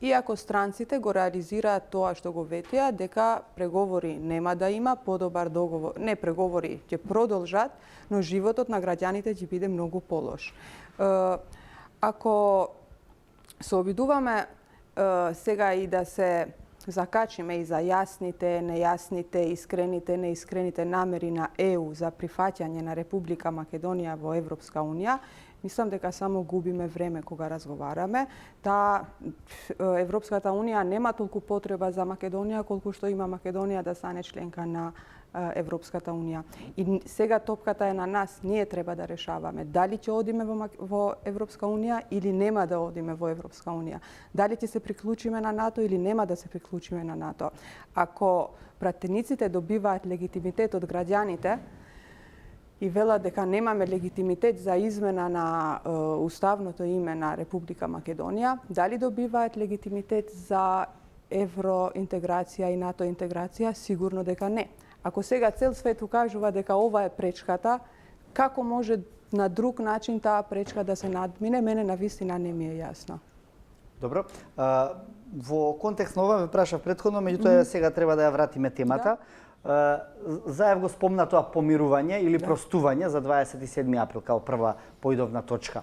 и ако странците го реализираат тоа што го ветија, дека преговори нема да има, подобар договор, не преговори ќе продолжат, но животот на граѓаните ќе биде многу полош. Ако се обидуваме сега и да се закачиме и за јасните, нејасните, искрените, неискрените намери на ЕУ за прифаќање на Република Македонија во Европска Унија, мислам дека само губиме време кога разговараме. Европската Унија нема толку потреба за Македонија колку што има Македонија да стане членка на Европската Унија. И сега топката е на нас, ние треба да решаваме дали ќе одиме во Европска Унија или нема да одиме во Европска Унија. Дали ќе се приклучиме на НАТО или нема да се приклучиме на НАТО. Ако пратениците добиваат легитимитет од граѓаните и велат дека немаме легитимитет за измена на уставното име на Република Македонија, дали добиваат легитимитет за евроинтеграција и НАТО интеграција? Сигурно дека не. Ако сега цел свет укажува дека ова е пречката, како може на друг начин таа пречка да се надмине, мене навистина не ми е јасно. Добро. Во контекст на ова ме прашав претходно, меѓутоа сега треба да ја вратиме темата. Заев го спомна тоа помирување или простување за 27 април као прва поидовна точка.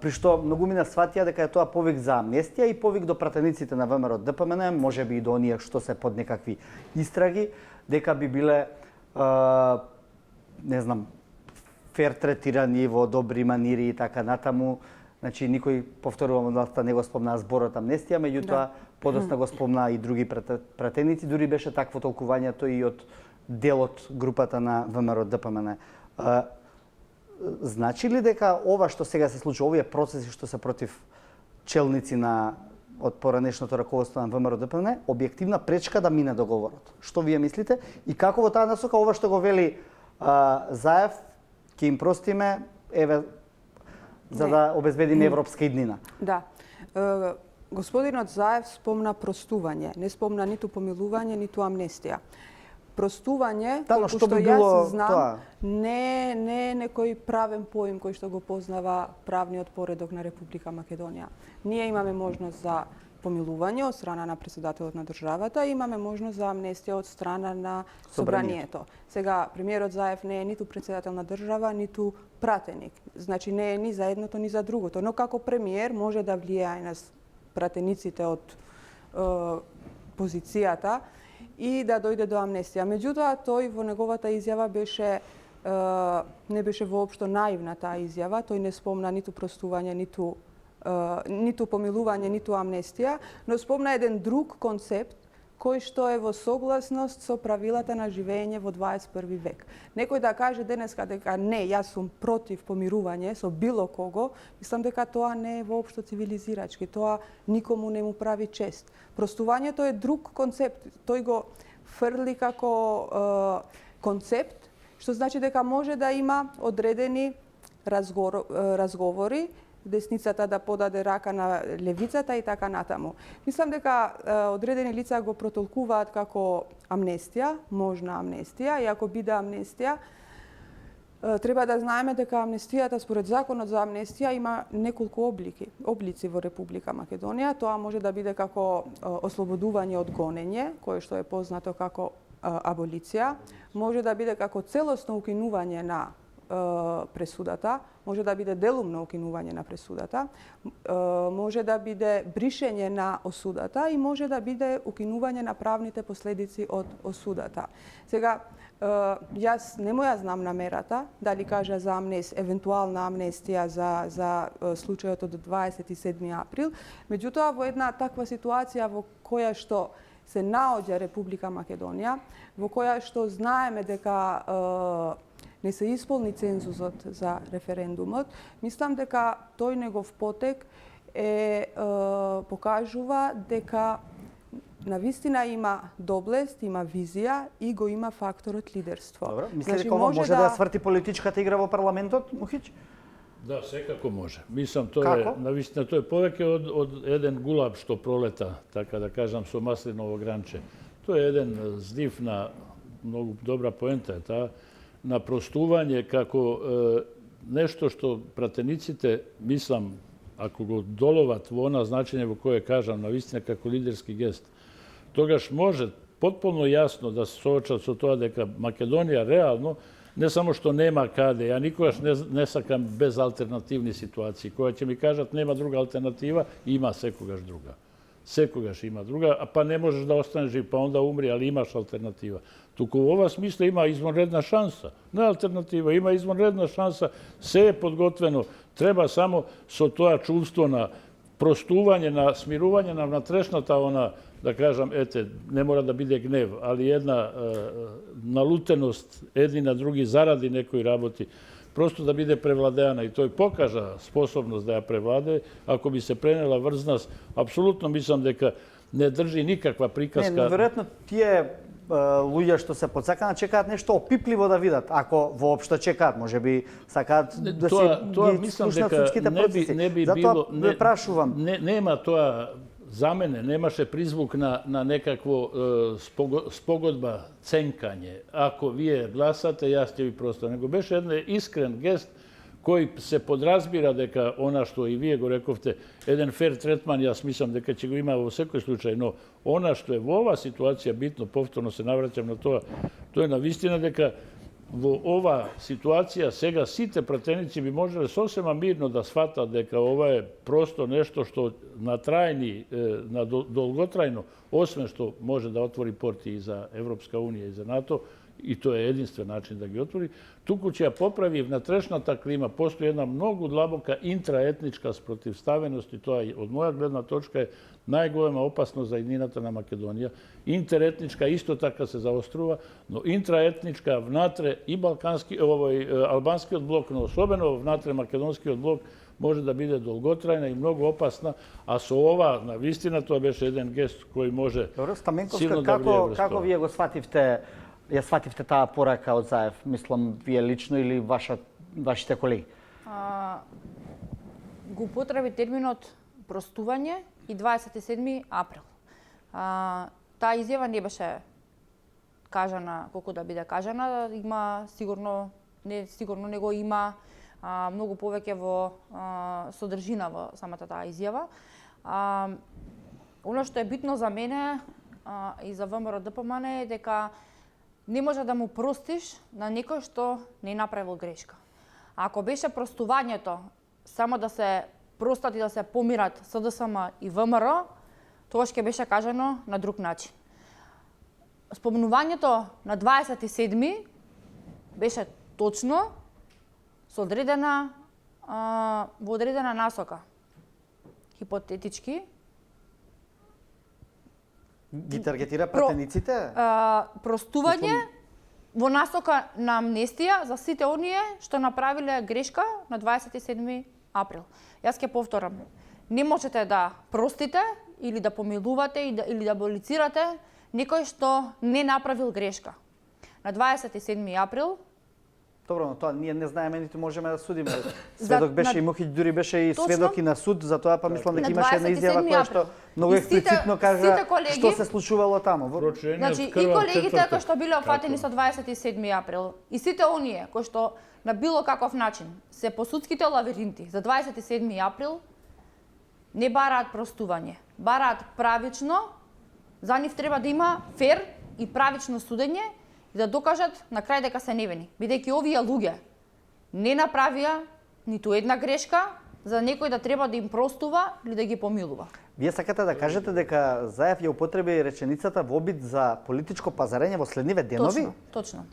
При што многумина сватија дека е тоа повик за амнестија и повик до пратениците на ВМРО ДПМН, можеби и до оние што се под некакви истраги, дека би биле не знам, фер третирани во добри манири и така натаму. Значи никој, повторувам, не го спомна зборот амнестија, меѓутоа подоцна го спомна и други пратеници, дури беше такво толкувањето и од дел од групата на ВМРО ДПМН. Значи ли дека ова што сега се случува, овие процеси што се против челници од поранешното раководство на ВМРО ДПМН, објективна пречка да мине договорот? Што вие мислите? И како во таа насока ова што го вели Заев, ќе им простиме, еве, за да обезбедиме европска иднина? Да. Господинот Заев спомна простување, не спомна ниту помилување, ниту амнестија. Простување, колку што јас знам, не е некој правен поим кој што го познава правниот поредок на Република Македонија. Ние имаме можност за помилување од страна на претседателот на државата и имаме можност за амнестија од страна на собранието. Сега, премиерот Заев не е ниту претседател на држава, ниту пратеник. Значи не е ни за едното, ни за другото. Но како премиер може да влијае на пратениците од позицијата и да дојде до амнестија. Меѓутоа, тој во неговата изјава беше не беше воопшто наивна таа изјава. Тој не спомна ниту простување, ниту помилување, ниту амнестија, но спомна еден друг концепт кој што е во согласност со правилата на живење во 21 век. Некој да каже денеска дека не, јас сум против помирување со било кого, мислам дека тоа не е воопшто цивилизирачки, тоа никому не му прави чест. Простувањето е друг концепт, тој го фрли како концепт, што значи дека може да има одредени разговори, десницата да подаде рака на левицата и така натаму. Мислам дека одредени лица го протолкуваат како амнестија, можна амнестија, и ако биде амнестија, треба да знаеме дека амнестијата според законот за амнестија има неколку облици во Република Македонија. Тоа може да биде како ослободување од гонење, кое што е познато како аболиција, може да биде како целосно укинување на пресудата, може да биде делумно укинување на пресудата, може да биде бришење на осудата и може да биде укинување на правните последици од осудата. Сега, јас нему ја знам намерата, дали кажа за евентуална амнестија за случајот од 27 април, меѓутоа во една таква ситуација во која што се наоѓа Република Македонија, во која што знаеме дека не се исполни цензусот за референдумот, мислам дека тој негов потек покажува дека навистина има доблест, има визија и го има факторот лидерство. Добро, мислите дека може да сврти политичката игра во парламентот, Мухич? Да, секако може. Мислам, навистина, тоа е повеќе од еден гулаб што пролета, така да кажам, со маслиново гранче. Тоа е еден здив на многу добра поента е таа, на простување како нешто што пратениците, мислам, ако го доловат во она значење во кое кажам, навистина како лидерски гест, тогаш може потполно јасно да се соочат со тоа дека Македонија реално не само што нема каде, ја никогаш не сакам безалтернативни ситуации, која ќе ми кажат нема друга алтернатива, има секогаш друга. Секогаш има друга, а па не можеш да останеш жив, па онда умри, али имаш алтернатива. Туку во ова смисла има извонредна шанса. Не алтернатива, има извонредна шанса, се е подготвено. Треба само со тоа чувство на простување, на смирување на внатрешната она, да кажам, не мора да биде гнев, али една налутеност едни на други заради некои работи, просто да биде превладеана и тој покажа способност да ја превладе, ако би се пренела врз нас, апсолутно мислам дека не држи никаква приказка. Не, веројатно тие луѓе што се подсакана чекаат нешто опипливо да видат, ако воопшто чекаат, можеби сакаат да се слушнат судските процеси. Затоа ве прашувам. Нема тоа, за мене немаше призвук на некакво спогодба, ценкање. Ако вие гласате, јас ќе ви простам. Него беше еден искрен гест кој се подразбира дека она што и вие го рековте, еден фер третман, јас мислам дека ќе го има во секој случај, но она што е во оваа ситуација битно, повторно се навраќам на тоа, тоа е навистина дека во оваа ситуација сега сите пратеници би можеле сосема мирно да сватат дека ова е просто нешто што на долготрајно, освен што може да отвори порти и за Европска Унија и за НАТО, и тоа е единствен начин да ги отвори, туку ќе ја поправи внатрешната клима, постои една многу длабока интраетничка спротивставеност и тоа од моја гледна точка е најголема опасност за иднината на Македонија. Интеретничка исто така се заострува, но интраетничка внатре и албанскиот блок, но особено внатре македонскиот блок, може да биде долготрајна и многу опасна, а со ова, навистина, тоа беше еден гест кој може силно да влие врз тоа. Како вие го свативте таа порака од Заев? Мислам, вие лично или вашите колеги? Го употреби терминот простување и 27 април. Таа изјава не беше кажана колку да биде кажана, има сигурно него има многу повеќе во содржина во самата таа изјава. Оно што е битно за мене и за ВМРО ДПМН е дека не може да му простиш на некој што не направил грешка. Ако беше простувањето само да се простат и да се помират СДСМ и ВМРО, тогаш ќе беше кажано на друг начин. Спомнувањето на 27 беше точно со одредена во одредена насока. Хипотетички, Ги таргетира пратениците? простување во насока на амнестија за сите оние што направиле грешка на 27 април. Јас ќе повторам. Не можете да простите или да помилувате или да аболицирате некој што не направил грешка. На 27 април Добро, но тоа ние не знаеме ниту можеме да судиме. Сведок беше и Мухич, дури беше и сведок и на суд, затоа па мислам дека имаше една изјава која што многу експлицитно кажа што се случувало таму. Значи и колегите кои што биле опфатени со 27 април и сите оние кои што на било каков начин се по судските лавиринти за 27 април не бараат простување, бараат правично, за нив треба да има фер и правично судење и да докажат на крај дека се невини, бидејќи овие луѓе не направија ниту една грешка за некој да треба да им простува или да ги помилува. Вие сакате да кажете дека Заев ја употреби реченицата во обид за политичко пазарење во следниве денови? Точно.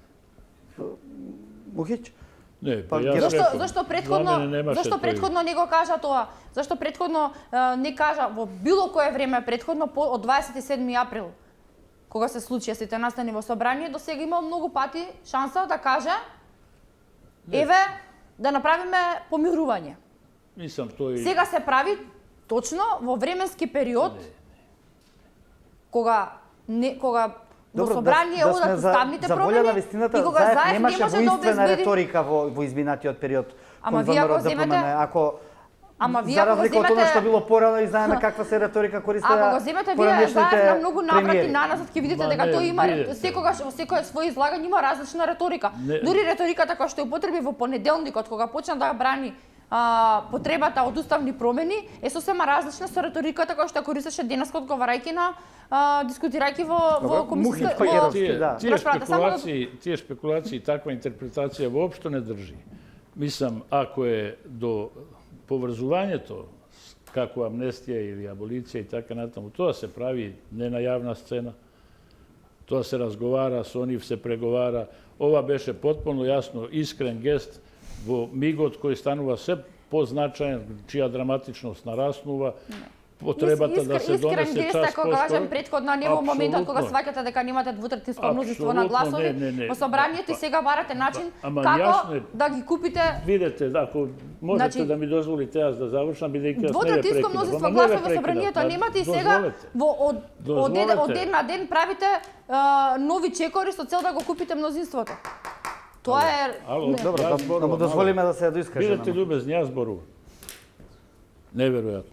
Мухич? Не, Па, па јас реков, Зашто за мене претходно не го кажа тоа? Зашто претходно не кажа во било кое време претходно од 27 април кога се случија сите настани во собрание, до сега имал многу пати шанса да каже еве да направиме помирување. Мислам тој Сега се прави точно во временски период кога во собрание одат уставните за волја промени на и вистината, кога Заев Заев не немаше може да воинствена обезбеди. реторика во изминатиот период. Ама кон вие ако ВМРО да земете- промене. Ако Ама вие за ако го разлика од она што земете било порано и знаеме каква се реторика користеа Ако го земете вие поранешните Заев на многу наврати премиери. наназад ќе видите Ма дека не, тој има видите. секогаш во секое своје излагање има различна реторика. Не. Дури реториката која што ја употреби во понеделникот кога почна да брани потребата од уставни промени е сосема различна со реториката која што ја користеше денеска одговарајќи на дискутирајќи во комисија. Мухич, во- Тие Расправата, само да- тие спекулации, таква интерпретација воопшто не држи. Мислам, ако е до поврзувањето како амнестија или аболиција и така натаму, тоа се прави не на јавна сцена. Тоа се разговара, со нив се преговара. Ова беше потполно јасно, искрен гест во мигот кој станува се позначаен, чија драматичност нараснува, потребата да се донесе Искрен час гест, кога кажем поскоро. претходно, не во моментот кога Апсолутно. сваќате дека немате двутретинско мнозинство на Апсолутно, гласови, не. во собранието и сега барате начин Ама како јасно е. да ги купите Видете, ако можете Значи, да ми дозволите јас да завршам, бидејќи јас не ве двотретинско прекинав. мнозинство Ама не ве гласови во прекинав, собранието па немате и сега дозволете. од Дозволете. ден на ден правите нови чекори со цел да го купите мнозинството. Тоа е Ало, не. Добро, Јас да зборувам, му дозволиме да се доискаже. Бидете љубезни, јас зборувам. Неверојатно.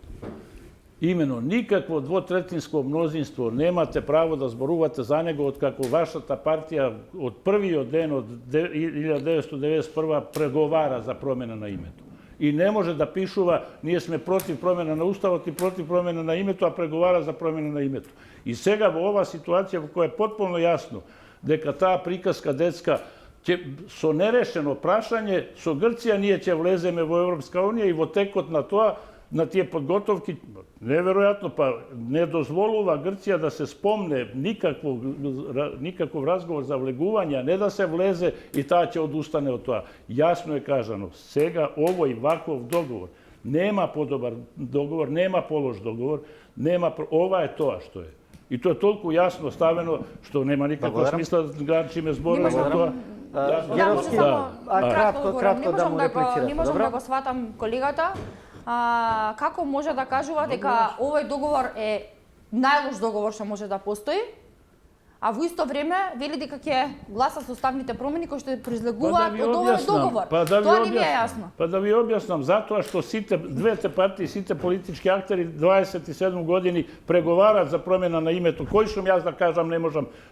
Имено, никакво двотретинско мнозинство немате право да зборувате за него откако вашата партија од првиот ден од 1991 преговара за промена на името. И не може да пишува ние сме против промена на уставот и против промена на името, а преговара за промена на името. И сега во оваа ситуација во која е потполно јасно дека таа приказка детска со нерешено прашање со Грција ние ќе влеземе во Европска унија и во текот на тоа на тие подготовки, неверојатно, па не дозволува Грција да се спомне никаков разговор за влегување, а не да се влезе и таа ќе одустане од тоа. Јасно е кажано, сега овој ваков договор, нема подобар договор, нема полош договор, ова е тоа што е. И тоа е толку јасно ставено, што нема никаква смисла да гранчиме зборови за тоа. Геровски, кратко да му реплицирате. Не можам да го сватам колегата. Како може да кажува дека овој договор е најлош договор што може да постои, а во исто време вели дека ќе гласа со уставните промени кои што произлегуваат од овој договор. Тоа не ми е јасно. Па да ви објаснам, затоа што двете партии, сите политички актери 27 години преговараат за промена на името. Кој сум јас да кажам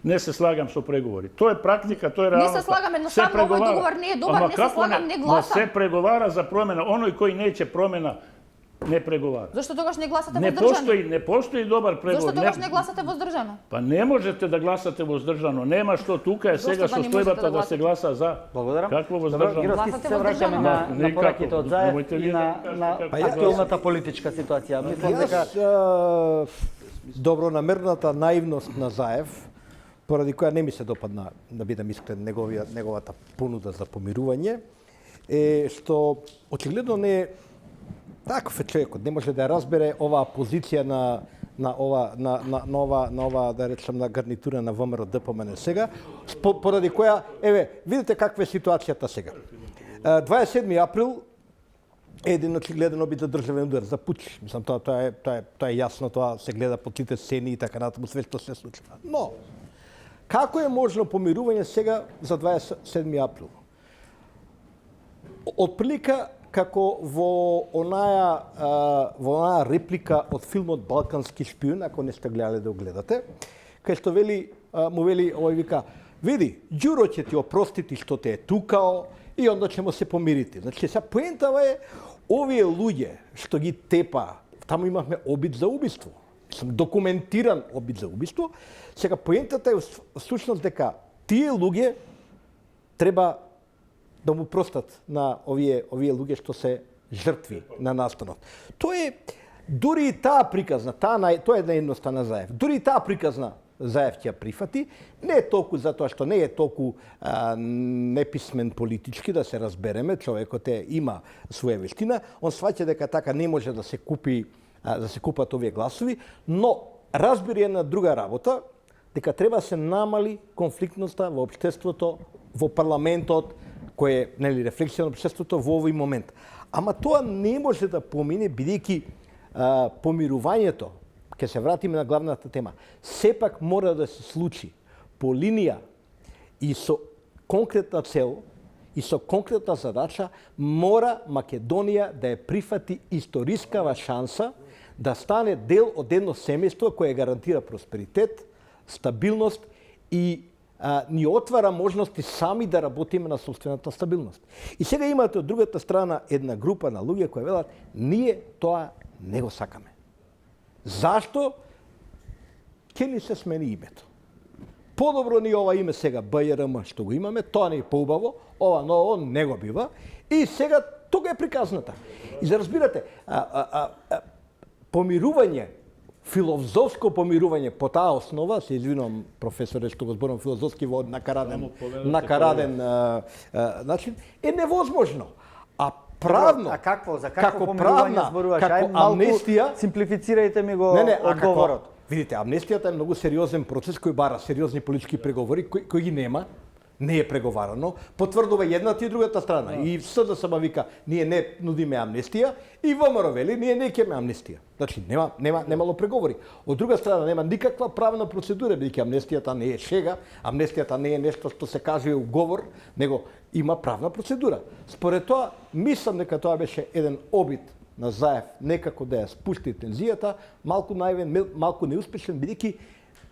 не се слагам со преговори. Тоа е практика, тоа е реалноста. Не се слагам, едноставно овој договор не е добар, не се слагам, не гласам. Се преговара за промена, оној кој неќе промена не преговара. Зошто тогаш не гласате воздржано? Не постои добар преговор. Зошто тогаш не гласате воздржано? Па не можете да гласате воздржано. Нема што тука е сега Зошто да не состојбата можете да да се гласа за. Благодарам. Какво Добро, воздржано? Гировски, Гласате се враќаме воздржано. на пораките од Заев Немојте и вие на да кажете како актуелната политичка ситуација. Мислам дека Јас добронамерната наивност на Заев поради која не ми се допадна, да бидам искрен, неговата понуда за помирување, е што очигледно не таков е човекот, не може да ја разбере оваа позиција на ова, да речем, на гарнитура на ВМРО ДПМН сега, поради која, видите каква е ситуацијата сега. 27. април е еден очигледен обид за државен удар, за пуч. Мислам, тоа е јасно, тоа се гледа по сите сцени и така натаму, све што се случува. Но, како е можно помирување сега за 27. април? Отприлика како во оная реплика од филмот Балкански шпион, ако не сте гледале да го гледате, кај што му вели, овој вика, види, Ѓуро ќе ти опростити што те е тукао и онда ќе се помирите. Значи, сега поентава е, овие луѓе што ги тепа, таму имавме обид за убиство, документиран обид за убиство, сега поентата е всушност дека тие луѓе треба да му простат на овие луѓе што се жртви на настанот. Тоа е дури и таа приказна, тоа е една едноставна Заев. Дури и таа приказна Заев ќе ја прифати, не е толку затоа што не е толку неписмен политички, да се разбереме, човекот има своја вештина, он сваќа дека така не може да се купат овие гласови, но разбира една друга работа, дека треба да се намали конфликтноста во општеството, во парламентот, кој е рефлексија на општеството во овој момент. Ама тоа не може да помине, бидејќи помирувањето, ќе се вратиме на главната тема, сепак мора да се случи по линија и со конкретна цел и со конкретна задача, мора Македонија да ја прифати историскава шанса да стане дел од едно семејство кое гарантира просперитет, стабилност и ни отвара можности сами да работиме на собствената стабилност. И сега имате од другата страна една група на луѓе кои велат, ние тоа не го сакаме. Зашто? Ке ни се смени името. Подобро ни ова име сега БЈРМ што го имаме, тоа не е поубаво, ова ново не го бива. И сега тога е приказната. И за разбирате, помирување, филозофско помирување по таа основа, се извинувам професоре што го зборам филозофски во накараден начин, е невозможно. А правно, за какво помирување зборуваш? како амнестија, симплифицирајте ми го одговорот. Видите, амнестијата е многу сериозен процес кој бара сериозни политички преговори кои ги нема, не е преговарано, потврдува едната и другата страна. И СДСМ вика, ние не нудиме амнестија, и ВМРО вели, ние не ќеме амнестија. Значи, немало преговори. Од друга страна, нема никаква правна процедура, бидејќи амнестијата не е шега, амнестијата не е нешто што се кажува у говор, него има правна процедура. Според тоа, мислам дека тоа беше еден обид на Заев некако да ја спусти тензијата, малку неуспешен, бидејќи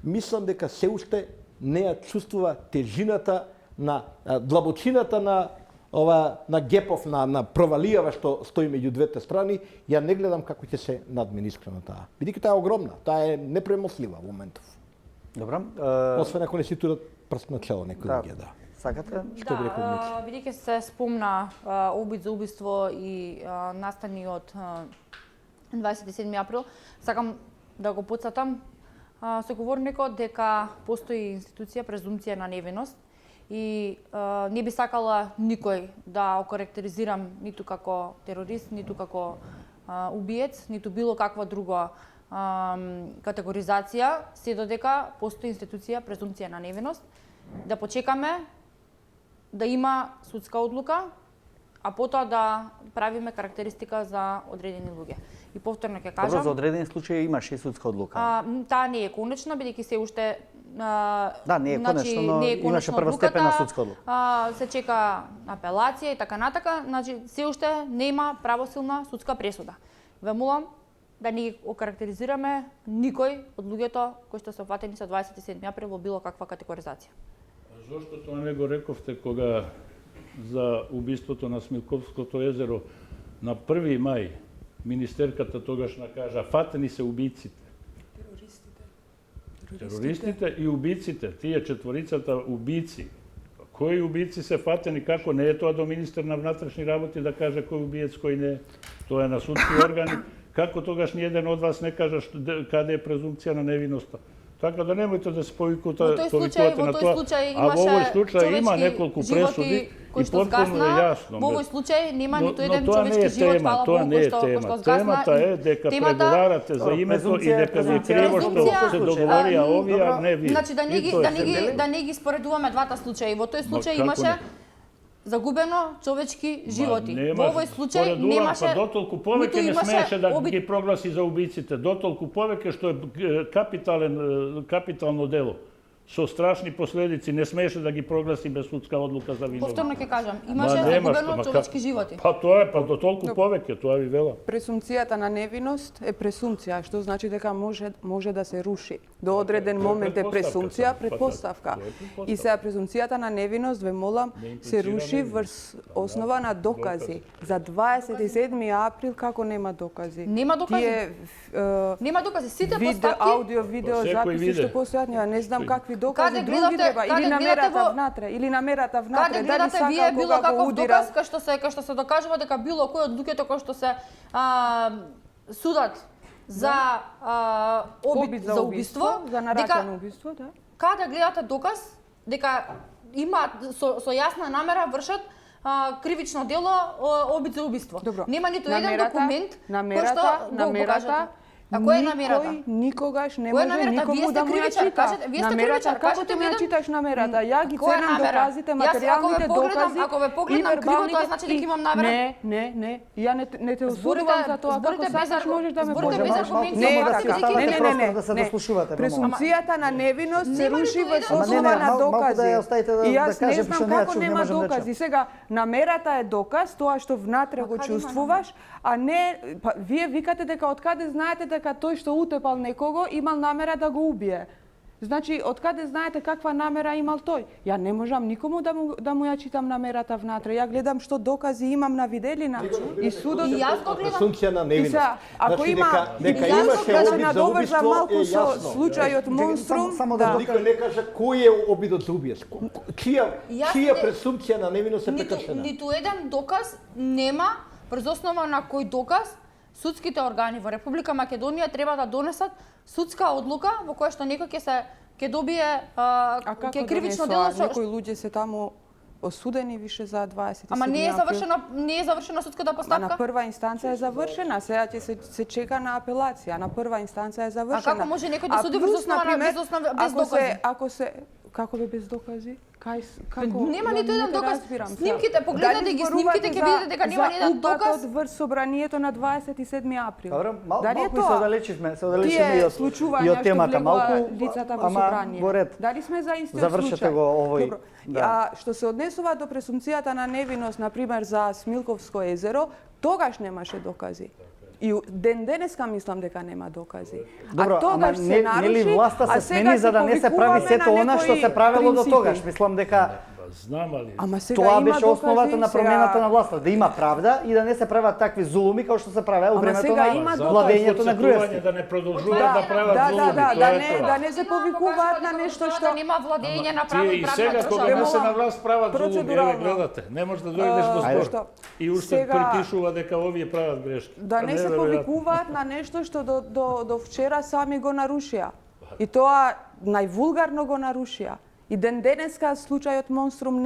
мислам дека се уште не ја чувствува тежината на длабочината на гепов, на провалијава што стои меѓу двете страни, ја не гледам како ќе се надминистрира таа. Бидејќи таа е огромна, таа е непремослива во моментов. Добро. Освен ако не си турат прст на чело некој луѓе, да. Сакате? Што би рекол Мичо? Бидејќи се спомна обид за убиство и настани од 27. април, сакам да го потсетам соговорникот дека постои институција презумпција на невиност и не би сакала никој да окарактеризирам ниту како терорист, ниту како убиец, ниту било каква друга категоризација, се додека постои институција презумпција на невиност, да почекаме да има судска одлука, а потоа да правиме карактеристика за одредени луѓе. И повторно ќе кажам... Добро, за одредени случаи имаше и судска одлука. Таа не е конечна, бидејќи се уште не е конечно, но имаше првостепена судска одлука. Се чека апелација и така натака, значи се уште нема правосилна судска пресуда. Ве молам да не окарактеризираме никој од луѓето кои што се опфатени со 27 април во било каква категоризација. Зошто тоа не го рековте кога за убиството на Смилковското езеро на 1. мај министерката тогашна кажа фатени се убиците. Терористите и убиците, тие четворицата убици. Кои убици се фатени, како не е тоа до министер на внатрешни работи да каже кој убиец, кој не. Тоа е на судски органи. Како тогаш ниеден од вас не кажа каде е презумпција на невиноста? Tako da nemojte da se Во тој povikuvate na to. случај A u ovoj имаше slučaju ima човечки nekoliko presudi животи кои i што potpuno je згасна. jasno. Во овој случај нема ниту No еден to човечки nije живот, tema, фала to Богу, nije кој што tema. згасна. Temata je deka pregovarate za imето i deka vi krivo što se dogovori, a ovi, a ne vi. Значи I to je да не ги споредуваме двата случаи. Во тој случај како имаше не? загубено човечки животи. Нема, Во овој случај според Улан, немаше... Па дотолку повеќе ниту не имаше смееше да оби- ги прогласи за убиците. Дотолку повеќе што е капитално дело. Со страшни последици не смееше да ги прогласи без судска одлука за виновни. Повторно ќе кажам, имаше нема што, загубено човечки животи. Па тоа е, па дотолку повеќе, тоа ви вела. Презумцијата на невиност е презумција, што значи дека може да се руши. До одреден момент е презумција, предпоставка. И сега презумцијата на невиност, ве молам, се руши врз основа на докази. За 27 април како нема докази? Нема докази. Тие Нема докази. Сите видео, постапки... аудио, видео Па секој записи виде. што постојат, не знам какви Каде докази други гледате- треба, каде или гледате намерата во- внатре, или намерата Каде внатре, дали гледате сакал вие било кога го каков удира. доказ кај што се докажува дека било кој од луѓето кои што се судат за обид за убиство, за нарачано убиство, да. каде гледате доказ дека има со јасна намера вршат кривично дело обид за убиство. Добро. Нема ниту еден документ кој што го намерата, покажат. А кој е намерата? Никој никогаш не Кој е може намерата? Вие никому сте да му ја кривичар, чита. кажете, вие сте кривичар, Како кажете ти ми ја еден- читаш намерата? Ја ги Која ценам намера? доказите, Јас, материјалните докази. Ако ве погледнам и криво, тоа вербалните значи дека и- имам намера. Не. Ја не те осудувам Зборите- за тоа. зборите Како без сакаш можеш да ме зборите без погледнеш. аргументи, Не е само да така. си ставате Не. да се дослушувате, Презумцијата на невиност се Нема руши ниту врз еден основа доказ. на Малку да докази. ја оставите да- И да јас не кажем, знам што не ја како чув, не нема можам да докази. чуам. Сега намерата е доказ, тоа што внатре го каде има чувствуваш, а не вие викате дека откаде знаете дека тој што утепал некого имал намера да го убие. Значи, откаде знаете каква намера имал тој? Ја не можам никому да му ја читам намерата внатре. Ја гледам што докази имам на виделина. И судот... И јас го гледам. Презумција на И невиност. сега, ако Значи, има... дека и јас имаше да се обид за надоврзам убиство малку е со јасно. случајот Монструм. само да Никој не кажа кој е обидот за убиство. Чија Јас чија не- презумција на невиност е Ниту прекршена? еден доказ нема врз основа на кој доказ судските органи во Република Македонија треба да донесат судска одлука во која што некој ќе добие А како ќе кривично дело донесоа? со Некои луѓе се таму осудени више за 27 Ама не е април. завршена судската Ма на постапка. прва инстанца е завршена, сега ќе се чека на апелација. На прва инстанца е завршена. како може некој да А суди плюс, врз основа на- например, без докази? Ако се како бе без докази? Како? Нема Ја ниту еден не те доказ. разбирам сега. Снимките, погледнете Дали ги, зборувате снимките ќе за- видите дека нема ни еден доказ. За упатот врз собранието на 27 април. Добро, Дали е малку се тоа? оддалечивме Тие и случувања од темата. што влегоа Малку, лицата во ама собрание. во ред. Дали сме за истиот Завршете случај? го овој, Добро. да. А што се однесува до презумцијата на невиност, на пример за Смилковско езеро, тогаш немаше докази. И ден денеска мислам дека нема докази. Добро, а тогаш ама се наруши, нели власта а се сега смени за да не се прави повикуваме сето на она што некои се правело до принципи. тогаш. Мислам дека Знам, али... Ама сега тоа има беше докази, основата на промената сега- на власта, да има правда и да не се прават такви зулуми како што се правеа во Ама времето сега на има владењето на Груевски. Да не продолжуваат да прават зулуми, тоа е тоа. да не се повикуваат на нешто што... Да нема владење на Тие право и и правна сега кога држава. не се на власт прават зулуми, еве Процедурално. гледате, не може да дојдеш до Ајде. збор. И уште Сега- припишува дека овие прават грешки. Да не се Неверојатно. повикуваат на нешто што до вчера сами го нарушија. И тоа највулгарно го нарушија. И ден денеска случајот Монструм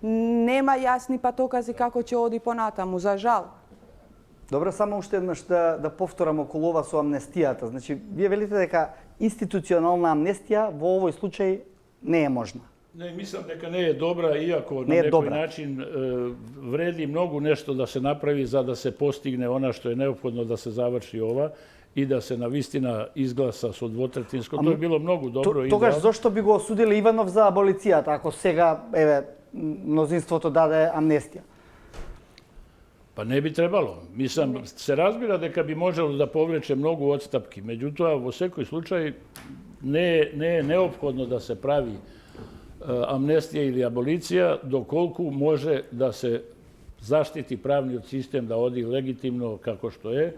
нема јасни патокази како ќе оди понатаму, за жал. Добро, само уште еднаш да повторам околу ова со амнестијата. Значи, вие велите дека институционална амнестија во овој случај не е можна. Не, мислам дека не е добра, иако Не е на некој добра. начин вреди многу нешто да се направи за да се постигне она што е неопходно да се заврши ова и да се навистина изгласа со двотретинско. Тоа е било многу добро. Тогаш идеално. зошто би го осудиле Иванов за аболицијата, ако сега, еве, мнозинството даде амнестија? Па не би требало. Мислам, се разбира дека би можело да повлече многу одстапки. Меѓутоа, во секој случај не е неопходно да се прави амнестија или аболиција, доколку може да се заштити правниот систем да оди легитимно како што е,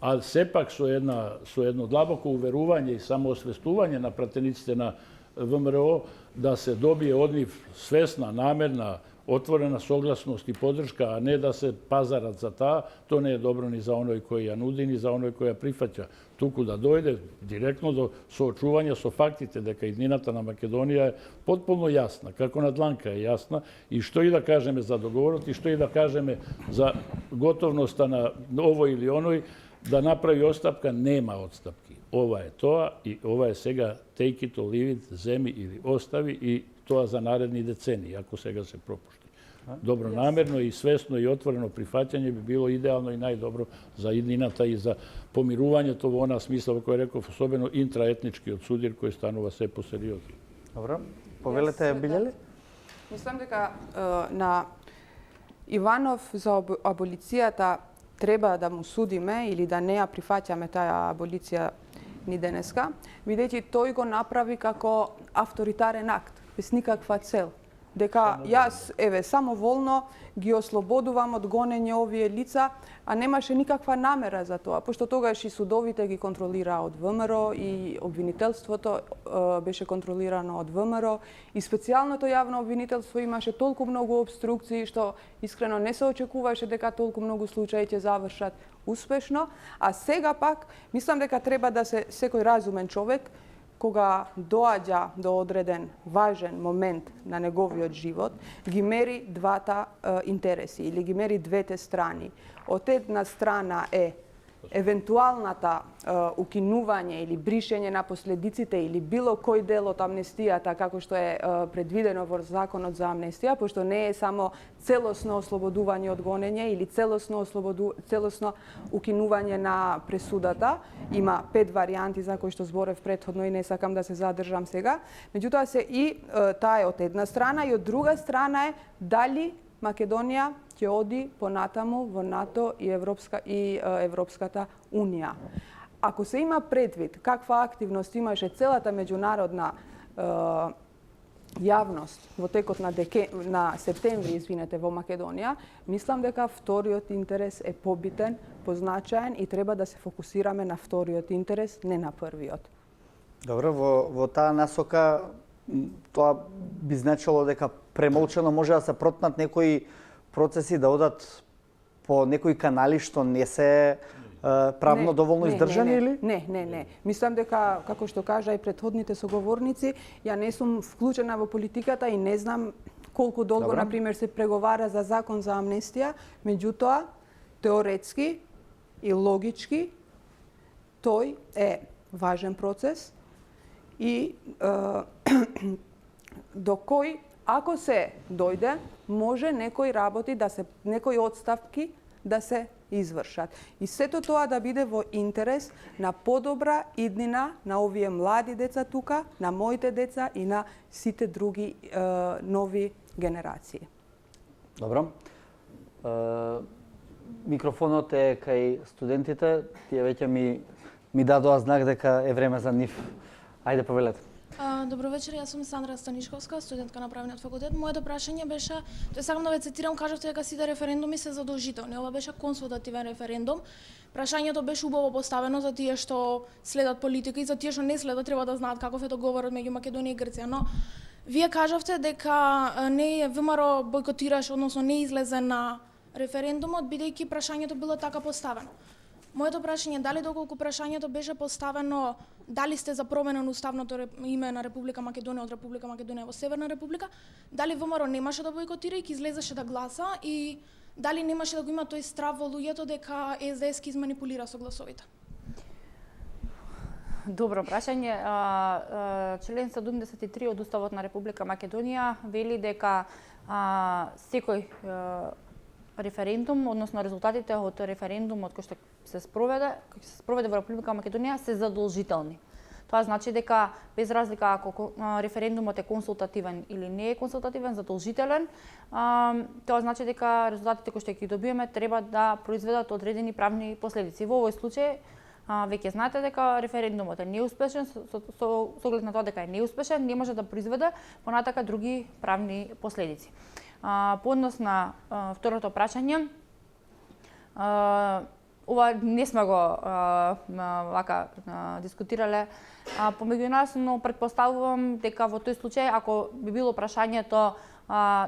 а сепак со едно длабоко уверување и самоосвестување на пратениците на ВМРО да се добие од нив свесна, намерна, otvorena согласност и подршка, а не да се пазарат за таа, то не е добро ни за оној кој ја нуди, ни за оној кој ја прифаќа. Туку да дојде директно до соочување со фактите дека иднината на Македонија е потполно јасна, како на дланка е јасна, и што и да кажеме за договорот, и што и да кажеме за готовноста на овој или оној, да направи отстапка, нема отстапки. Ова е тоа и ова е сега take it or leave it, земи или остави, и тоа за наредни децении, ако сега се пропушти. Добронамерно и свесно и отворено прифаќање би било идеално и најдобро за иднината и за помирувањето во онаа смисла во кој реков, особено интраетничкиот судир кој станува се посериозен. Добро. Повелете, Билјали? Мислам дека на Иванов за аболицијата треба да му судиме или да не ја прифаќаме таа аболиција ни денеска, бидејќи тој го направи како авторитарен акт, без никаква цел. Дека јас, самоволно ги ослободувам од гонење овие лица, а немаше никаква намера за тоа, пошто тогаш и судовите ги контролираа од ВМРО и обвинителството беше контролирано од ВМРО и специјалното јавно обвинителство имаше толку многу обструкции што искрено не се очекуваше дека толку многу случаи ќе завршат успешно, а сега пак мислам дека треба да се секој разумен човек кога доаѓа до одреден важен момент на неговиот живот, ги мери двата интереси или ги мери двете страни. Од една страна е евентуалната укинување или бришење на последиците или било кој дел од амнестијата како што е предвидено во законот за амнестија, пошто не е само целосно ослободување од гонење или целосно укинување на пресудата. Има 5 варијанти за кои што зборев претходно и не сакам да се задржам сега. Меѓутоа се и таа е од една страна и од друга страна е дали Македонија ќе оди понатаму во НАТО и Европската Унија. Ако се има предвид каква активност имаше целата меѓународна јавност во текот на септември, во Македонија, мислам дека вториот интерес е побитен, позначаен и треба да се фокусираме на вториот интерес, не на првиот. Добро, во таа насока тоа би значило дека премолчано може да се протнат некои процеси, да одат по некои канали што не се правно доволно издржани или? Не. Мислам дека, како што кажа и претходните соговорници, ја не сум вклучена во политиката и не знам колку долго, например, се преговара за закон за амнестија, меѓутоа, теоретски и логички, тој е важен процес и до кој, ако се дојде, може некои работи некои отставки да се извршат. И сето тоа да биде во интерес на подобра иднина на овие млади деца тука, на моите деца и на сите други нови генерации. Добро. Микрофонот е кај студентите. Тие веќе ми дадоа знак дека е време за нив. Ајде, повелете. Добро вечер, јас сум Сандра Станишковска, студентка на правниот факултет. Моето прашање беше, тој сакам да ве цитирам, кажавте дека сите референдуми се задолжителни. Ова беше консултативен референдум. Прашањето беше убаво поставено за тие што следат политика и за тие што не следат треба да знаат каков е договорот меѓу Македонија и Грција. Но вие кажавте дека не ВМРО бойкотираше, односно не излезе на референдумот бидејќи прашањето било така поставено. Моето прашање е дали доколку прашањето беше поставено дали сте за промена на уставното име на Република Македонија од Република Македонија во Северна Република, дали ВМРО немаше да бойкотира и излезеше да гласа и дали немаше да го има тој страв во луѓето дека СДС ќе изманипулира со гласовите? Добро прашање. Член 73 од Уставот на Република Македонија вели дека секој референдум, односно резултатите од референдумот кој што се спроведе во Република Македонија се задолжителни. Тоа значи дека без разлика ако референдумот е консултативен или не е консултативен, задолжителен, тоа значи дека резултатите кои што ги добиеме треба да произведат одредени правни последици. Во овој случај веќе знаете дека референдумот е неуспешен, со оглед на тоа дека е неуспешен, не може да произведе понатака други правни последици. По однос на второто прашање, ова не сме го вака дискутирале помеѓу нас, но претпоставувам дека во тој случај, ако би било прашањето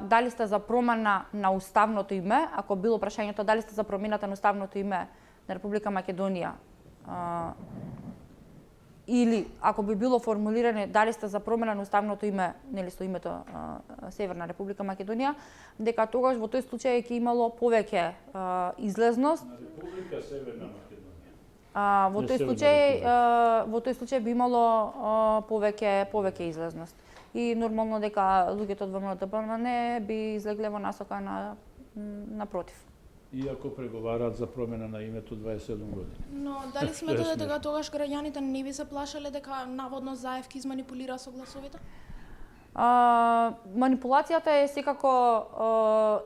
дали сте за промена на уставното име, ако било прашањето дали сте за промената на уставното име на Република Македонија, или ако би било формулиране дали сте за промена на уставното име, нели со името Северна Република Македонија, дека тогаш во тој случај ќе имало повеќе излезност. На Република Северна Македонија. Во тој случај би имало повеќе излезност. И нормално дека луѓето од ВМРО-ДПМН би излегле во насока на против. Иако преговараат за промена на името 27 години. Но дали сметате дека тогаш граѓаните не би се плашале дека наводно Заев ќе изманипулира со гласовите? Манипулацијата е секако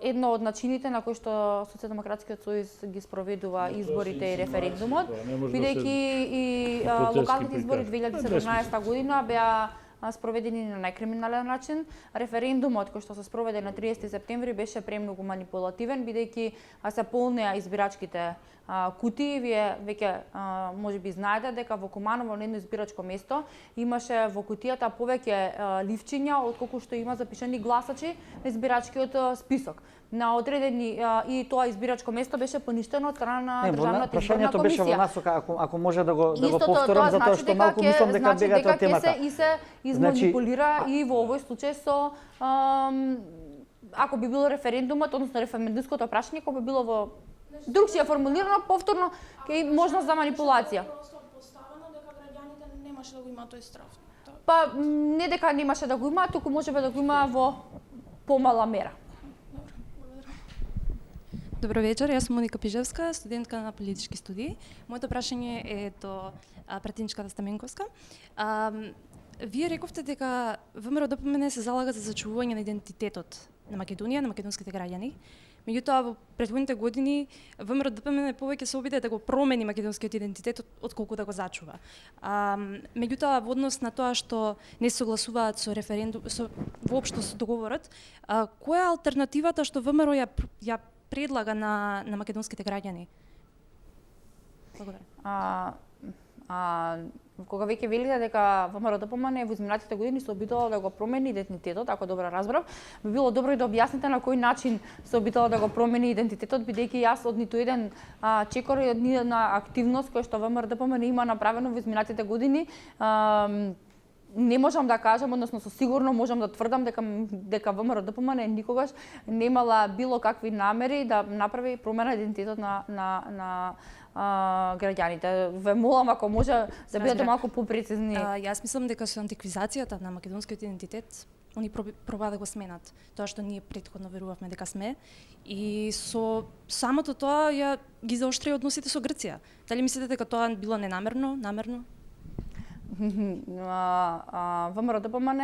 едно од начините на кои што Социјалдемократскиот сојуз ги спроведува изборите и референдумот, бидејќи и локалните избори 2017 година беа спроведени на најкриминален начин. Референдумот кој што се спроведе на 30 септември беше премногу манипулативен, бидејќи се полнеа избирачките кутии. Вие веќе можеби знаете дека во Куманово на едно избирачко место имаше во кутијата повеќе ливчиња отколку што има запишани гласачи на избирачкиот список. На одредени и тоа избирачко место беше поништено од страна на државната изборна комисија. Прашањето беше во насока, ако може да го повторам, затоа што малку мислам дека бегате од темата. И се изманипулира и во овој случај со ако би било референдумот, односно референдумското прашање, ако би било во другшија формулирано, повторно ќе има можност за манипулација. Просто поставено дека граѓаните немаше да го имаат тој страв. Па не дека немаше да го има, туку можеби да го има во помала мера. Добро вечер, јас сум Моника Пижевска, студентка на политички студии. Моето прашање е до пратеничката Стаменковска. Вие рековте дека ВМРО-ДПМН се залага за зачувување на идентитетот на Македонија, на македонските граѓани. Меѓутоа, во претходните години ВМРО-ДПМН повеќе се обиде да го промени македонскиот идентитет отколку да го зачува. Меѓутоа, во однос на тоа што не согласуваат со референдум, воопшто со договорот, која е алтернативата што ВМРО ја предлага на македонските граѓани? Благодарам. Кога веќе велите дека ВМРО-ДПМН во изминатите години се обидела да го промени идентитетот, ако добро разбрав, би било добро и да објасните на кој начин се обидела да го промени идентитетот, бидејќи јас од ниту еден чекор и од ниту една активност која што ВМРО-ДПМН има направено во изминатите години, не можам да кажам, односно со сигурно можам да тврдам дека ВМРО-ДПМН никогаш не имала било какви намери да направи промена идентитетот на граѓаните. Ве молам ако може да бидете малку попрецизни. Јас мислам дека со антиквизацијата на македонскиот идентитет они проба да го сменат тоа што ние претходно верувавме дека сме, и со самото тоа ја ги заоштрија односите со Грција. Дали мислите дека тоа било ненамерно, намерно? ВМРО-ДПМН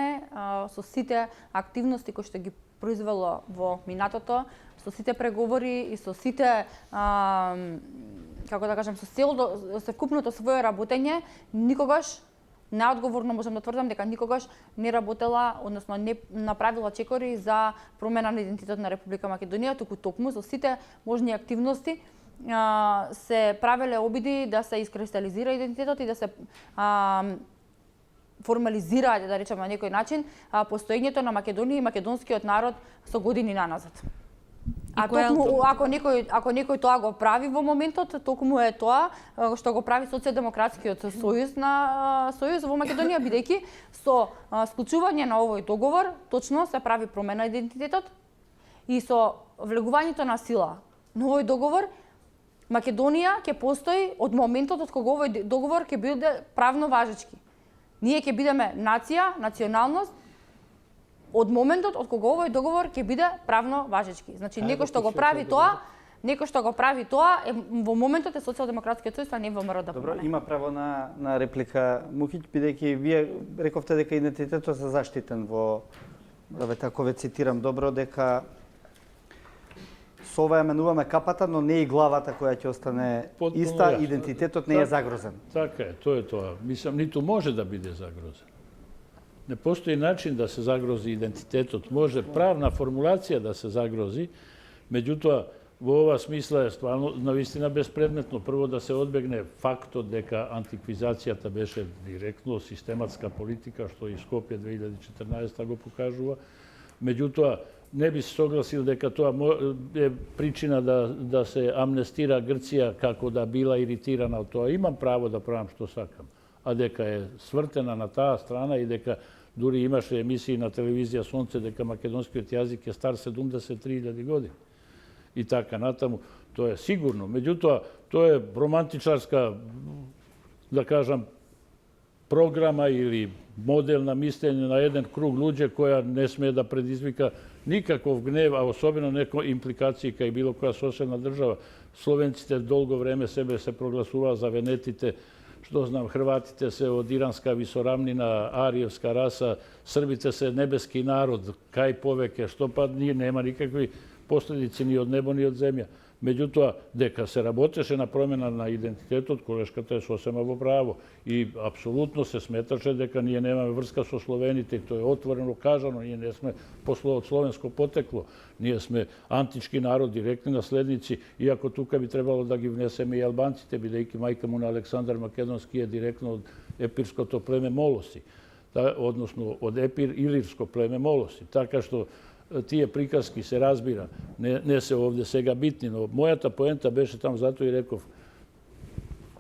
со сите активности кои што ги произвело во минатото, со сите преговори и со сите како да кажам, со совкупното свое работење, никогаш наодговорно можам да тврдам дека никогаш не работела, односно не направила чекори за промена на идентитет на Република Македонија, туку токму со сите можни активности се правеле обиди да се искристализира идентитетот и да се формализира, да речеме на некој начин, постоењето на Македонија и македонскиот народ со години наназад. Токму, ако некој тоа го прави во моментот, токму е тоа што го прави Социјалдемократскиот сојуз во Македонија, бидејќи со склучување на овој договор точно се прави промена идентитетот и со влегувањето на сила на овој договор Македонија ќе постои од моментот од кога овој договор ќе биде правно важечки. Ние ќе бидеме нација, националност, од моментот од кога овој договор ќе биде правно важечки. Значи некој што го прави тоа, во моментот е Социјалдемократскиот сојуз, а не ВМРО-ДПМН. Добро, има право на реплика Мухиќ, бидејќи вие рековте дека идентитетот е заштитен во, ако ве цитирам добро, дека со ова ја менуваме капата, но не и главата која ќе остане иста, идентитетот не е загрозен. Така е, тоа е тоа. Мислам, ниту може да биде загрозен. Не постои начин да се загрози идентитетот. Може правна формулација да се загрози, меѓутоа, во ова смисла е стварно навистина безпредметно. Прво да се одбегне фактот дека антиквизацијата беше директно систематска политика, што и Скопје 2014 го покажува. Меѓутоа, ne bi se soglasili дека тоа е причина да се амнестира Грција како да била иритирана од тоа. Имам право да правам што сакам. А дека е свртена на таа страна и дека дури имаше емисии на телевизија Сонце дека македонскиот јазик е стар 73.000 години. И така натаму, тоа е сигурно. Меѓутоа, тоа е романтичарска, да кажам, програма или модел на мислење на еден круг луѓе која не смее да предизвика никаков гнев, а особено некои импликации кај било која соседна држава. Словенците долго време себе се прогласуваа за венетите, што знам, хрватите се од иранска висорамнина, ариевска раса, србите се небески народ, кај повеќе, што па ние нема никакви последици ни од небо ни од земја. Меѓутоа, дека се работеше на промена на идентитетот, колешката е сосема во право. И апсолутно се сметаше дека ние немаме врска со словените, и тоа е отворено кажано, ние не сме од словенско потекло. Ние сме антички народ, директни наследници, иако тука би требало да ги внесеме и албанците, бидејќи мајка му на Александар Македонски е директно од епирското племе Молоси, односно од епир-илирско племе Молоси. Така што тие приказки се разбира, не се овде сега битни, но мојата поента беше там, затоа и реков,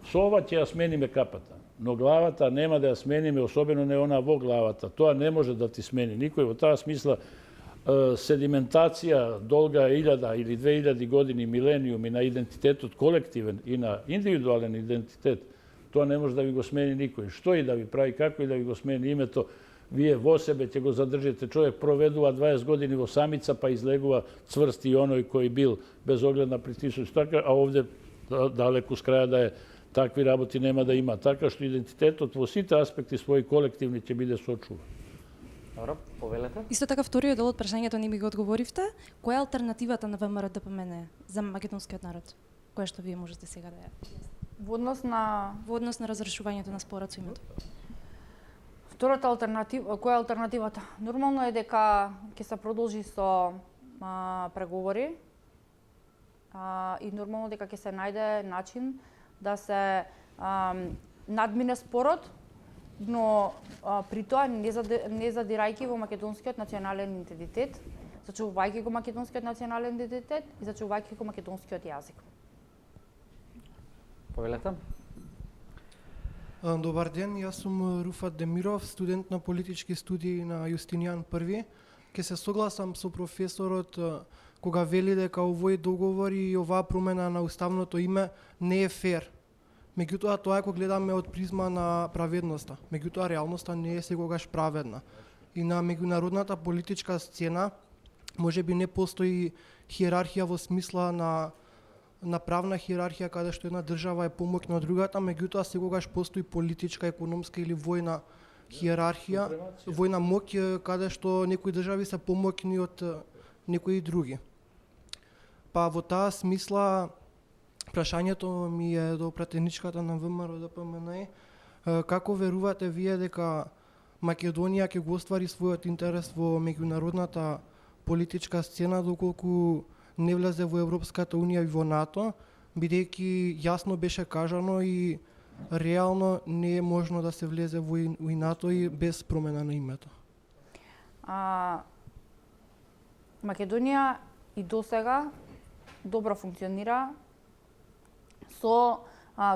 со ова ќе ја смениме капата, но главата нема да ја смениме, особено не она во главата. Тоа не може да ти смени никој. Во таа смисла, седиментација долга 1000 или 2000 години, милениуми на идентитетот колективен и на индивидуален идентитет, тоа не може да ви го смени никој. Што и да ви прави, како и да ви го смени името, вие во себе ќе го задржите. Човек проведува 20 години во самица, па излегува цврст и оној кој бил без оглед на притисоци. Така, а овде далеку с краја да е такви работи нема да има. Така што идентитетот во сите аспекти своји колективни ќе биде сочуван. Добро, повелете. Исто така вториот дел од прашањето не ми го одговоривте. Која е алтернативата на ВМРО ДПМН за македонскиот народ? Која што вие можете сега да ја? Во однос на разрешувањето на спорот со името. Втората алтернатива, која е алтернативата? Нормално е дека ќе се продолжи со преговори и нормално дека ќе се најде начин да се надмине спорот, но при тоа не задирајќи во македонскиот национален идентитет, зачувувајќи го македонскиот национален идентитет и зачувувајќи го македонскиот јазик. Повелете. Добар ден, јас сум Руфат Демиров, студент на политички студии на Јустинијан I. Ке се согласам со професорот кога вели дека овој договор и оваа промена на уставното име не е фер. Меѓутоа, тоа е кога гледаме од призма на праведноста. Меѓутоа, реалноста не е секогаш праведна. И на меѓународната политичка сцена може би не постои хиерархија во смисла на правна хиерархија каде што една држава е помоќна од другата, меѓутоа секогаш постои политичка, економска или војна хиерархија, војна моќ каде што некои држави се помоќни од некои други. Па во таа смисла прашањето ми е до пратеничката на ВМРО ДПМН. Како верувате вие дека Македонија ќе го оствари својот интерес во меѓународната политичка сцена доколку не влезе во Европската унија и во НАТО, бидејќи јасно беше кажано и реално не е можно да се влезе во НАТО и без промена на името? Македонија и досега добро функционира со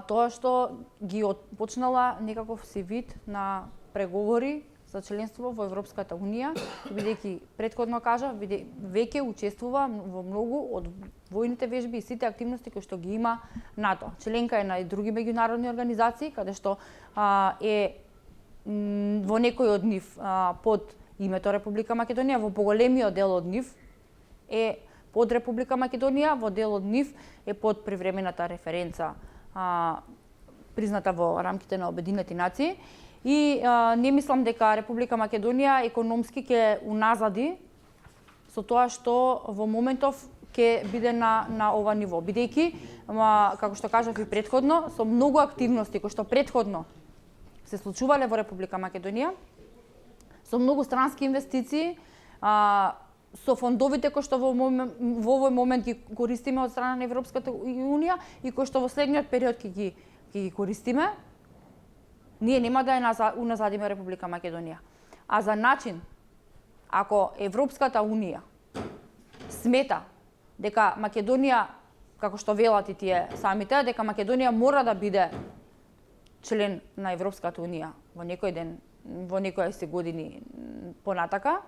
тоа што ги почнала некаков си вид на преговори за членство во Европската унија, бидејќи претходно кажа, веќе учествува во многу од војните вежби и сите активности кои што ги има НАТО. Членка е на и други меѓународни организации, каде што е во некој од нив под името Република Македонија, во поголемиот дел од нив е под Република Македонија, во дел од нив е под привремената референца призната во рамките на Обединети нации. И не мислам дека Република Македонија економски ќе уназади со тоа што во моментов ќе биде на ова ниво. Бидејќи, како што кажав и претходно, со многу активности кои што претходно се случувале во Република Македонија, со многу странски инвестиции, со фондовите кои што во овој момент ги користиме од страна на Европската унија и кои што во следниот период ќе ги користиме, ние нема да ја уназадиме Република Македонија. А за начин, ако Европската унија смета дека Македонија, како што велат и тие самите, дека Македонија мора да биде член на Европската унија во некој ден, во некои се години понатака,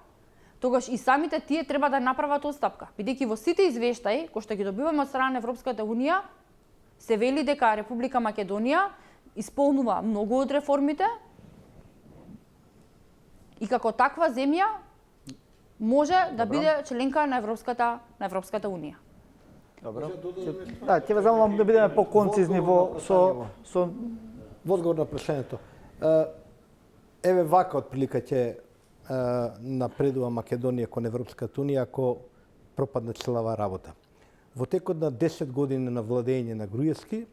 тогаш и самите тие треба да направат отстапка. Бидејќи во сите извештаи кои што ги добиваме од страна на Европската унија, се вели дека Република Македонија исполнува многу од реформите и како таква земја може да биде членка на Европската унија. Добро. Да, ќе ве замолам да бидеме по-концизни со Во одговор на прашањето. Еве вака отприлика ќе напредува Македонија кон Европската унија ако пропадне целава работа. Во текот на 10 години на владење на Груевски,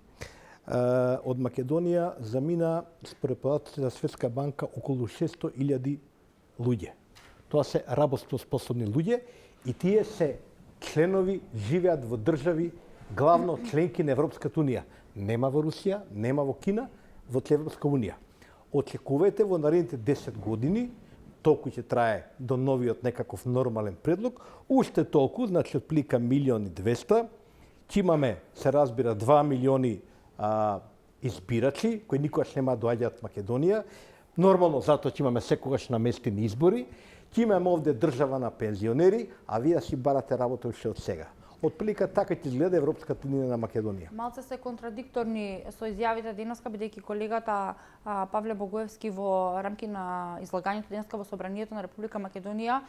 од Македонија замина според податоците на Светска банка околу 600.000 луѓе. Тоа се работоспособни луѓе и тие се членови, живеат во држави главно членки на Европската унија. Нема во Русија, нема во Кина, во Европска унија. Очекувате во наредните 10 години, толку ќе трае до новиот некаков нормален предлог, уште толку, значи отплика 1.200.000, ќе имаме, се разбира, 2 милиони избирачи, кои никогаш нема доаѓаат Македонија. Нормално, затоа ќе имаме секогаш наместени избори. Ќе имаме овде држава на пензионери, а вие си барате работа уште од сега. Отприлика така ќе изгледа Европската унија на Македонија. Малце се контрадикторни со изјавите денеска, бидејќи колегата Павле Богоевски во рамки на излагањето денеска во Собранието на Република Македонија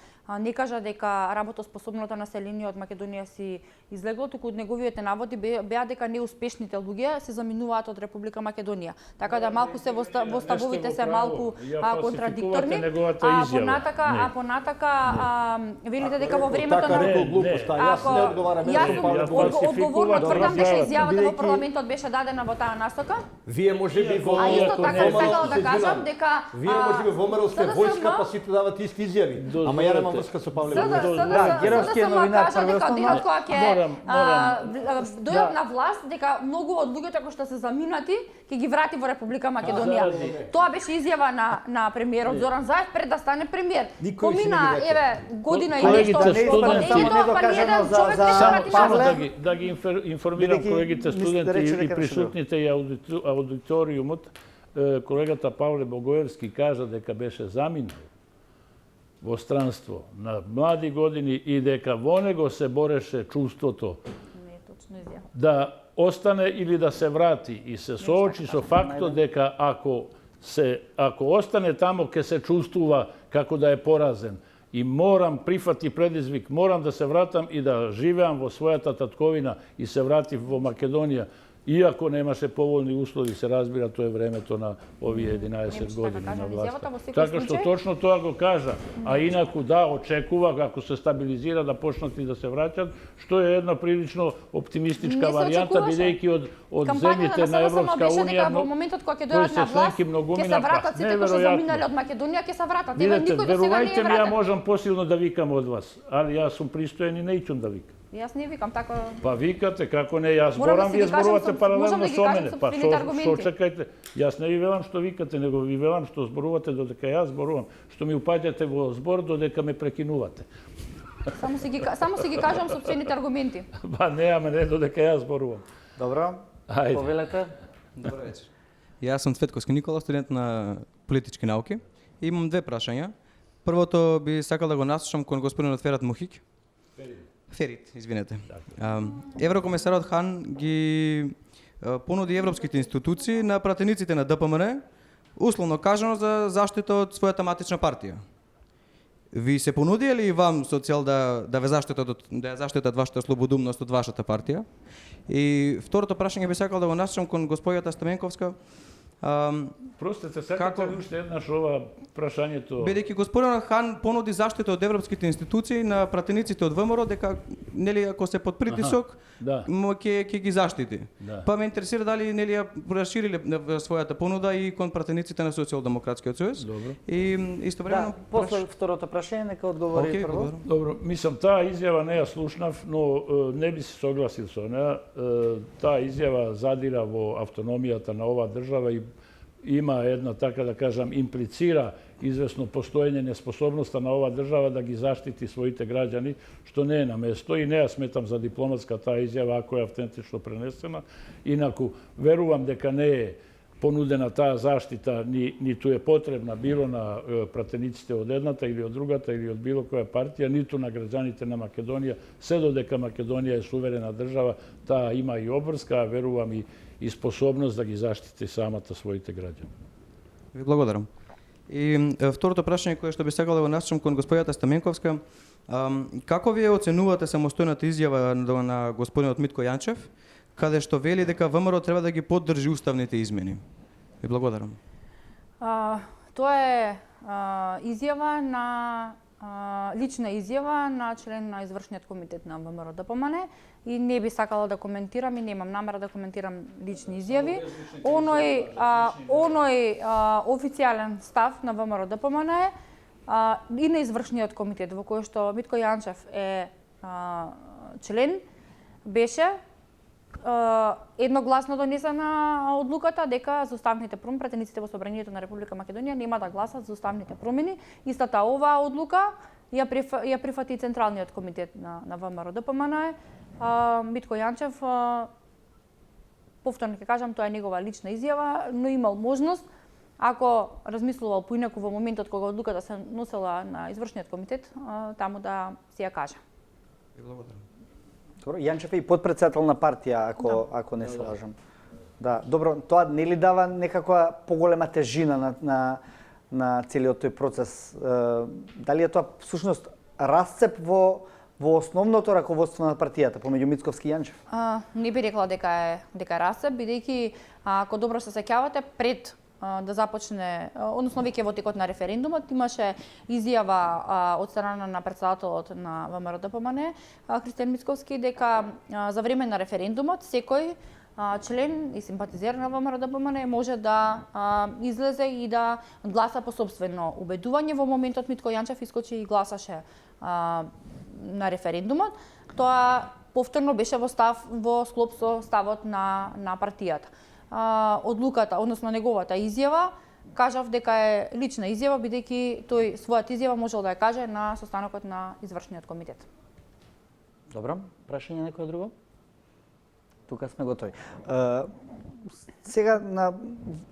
не кажа дека работоспособното население од Македонија си излегло, туку неговите наводи беа дека неуспешните луѓе се заминуваат од Република Македонија. Така да малку се во ставовите се малку контрадикторни. А понатака велите дека во времето на одговорно тврдам дека изјавата во парламентот беше дадена во таа насока. Вие можеби во А исто така сакала да кажам дека вие можеби во ВМРО војска па сите давате исти изјави. Ама ја немам врска со Павле Богоевски. Да, геровскиот новинар дека денот кога ќе дојдат на власт, дека многу од луѓето кои што се заминати ќе ги врати во Република Македонија. Тоа беше изјава на премиерот Зоран Заев пред да стане премиер. Помина еве година и нешто од владењето, па ниеден човек не Само да ги информирам колегите студенти и присутните и аудиториумот, колегата Павле Богоевски кажа дека беше заминал во странство на млади години и дека во него се бореше чувството да остане или да се врати и се соочи со фактот дека ако остане тамо ќе се чувствува како да е поразен. И морам прифати предизвик, морам да се вратам и да живеам во својата татковина и се вратив во Македонија. Иако немаше поволни услови, се разбира, тоа е времето на овие 11 години на власта. Така што точно тоа го кажа. А инаку да, очекува, ако се стабилизира, да почнат и да се враќат, што е една прилично оптимистичка варијанта, бидејќи од земјите на Европска унија, во моментот кога ќе дојдат на власт, ќе се вратат сите кои што заминале од Македонија, ќе се вратат. Видете, верувајте ми, ја можам посилно да викам од вас, али јас сум пристоен и неќум да викам. Јас не викам така. Па викате, како не, јас зборам, вие зборувате паралелно со мене. Па што чекајте, јас не ви велам што викате, него ви велам што зборувате додека јас зборувам. Што ми упаѓате во збор додека ме прекинувате. Само си ги кажам сопствените аргументи. Ба не, ама не додека јас зборувам. Добро. Ајде. Повелете. Добро вечер. Јас сум Цветковски Никола, студент на политички науки. Имам две прашања. Првото би сакал да го насочам кон господинот Ферат Мухик. Ферит, извинете. Еврокомесарот Хан ги понуди европските институции на пратениците на ДПМН, условно кажано за заштита од својата матична партија. Ви се понуди ли вам со цел да ве заштитат вашата слободумност од вашата партија? И второто прашање би сакал да го насочам кон господјата Стаменковска. Простете, сакате ли уште еднаш ова прашањето? Бидејќи господинот Хан понуди заштита од европските институции на пратениците од ВМРО дека нели ако се под притисок ќе ги заштити. Па ме интересира дали нели ја прошириле својата понуда и кон пратениците на Социјалдемократскиот сојуз. И истовремено после второто прашање нека одговори прво. Добро, мислам таа изјава не ја слушнав, но не би се согласил со неа. Таа изјава задира во автономијата на оваа држава ima jedna, така да кажам, имплицира известно постоење неспособноста на ова држава да ги заштити своите граѓани, што не е на место и не ја сметам за дипломатска таа изјава ако е автентично пренесена. Инаку, верувам дека не е понудена таа заштита, ниту е потребна било на пратениците од едната или од другата или од било која партија, ниту на граѓаните на Македонија, се додека Македонија е суверена држава, таа има и обврска, а верувам и способност да ги заштити самата своите граѓани. Ви благодарам. И второто прашање кое што би сакал да го насочам кон господјата Стаменковска, како вие оценувате самостојната изјава на господинот Митко Јанчев, каде што вели дека ВМРО треба да ги поддржи уставните измени? Ви благодарам. Тоа е изјава лична изјава на член на извршниот комитет на ВМРО ДПМН и не би сакала да коментирам и немам намера да коментирам лични изјави. Оној официјален став на ВМРО ДПМН и на извршниот комитет во кој што Митко Јанчев е член беше едногласно донесена одлуката дека за уставните промени пратениците во Собранието на Република Македонија нема да гласат за уставните промени. Истата оваа одлука ја прифати Централниот комитет на ВМРО ДПМН. Митко Јанчев, повторно ќе кажам, тоа е негова лична изјава, но имал можност, ако размислувал поинаку во моментот кога одлуката се носела на извршниот комитет, таму да си ја каже. Благодарам. Добро, Јанчев е и подпредседател на партија, ако не се лажам. Да, добро, тоа не ли дава некаква поголема тежина на целиот тој процес? Дали е тоа всушност расцеп во основното раководство на партијата помеѓу Мицковски и Јанчев? Не би рекла дека е расцеп, бидејќи ако добро се сеќавате пред да започне, односно веќе во текот на референдумот, имаше изјава од страна на председателот на ВМРО ДПМН, Христијан Мицковски, дека за време на референдумот секој член и симпатизер на ВМРО ДПМН може да излезе и да гласа по собствено убедување. Во моментот Митко Јанчев искочи и гласаше на референдумот. Тоа повторно беше во склоп со ставот на партијата. Одлуката, односно неговата изјава, кажав дека е лична изјава, бидејќи тој својата изјава можел да ја каже на состанокот на извршниот комитет. Добро, прашање некој друго? Тука сме готови. Сега на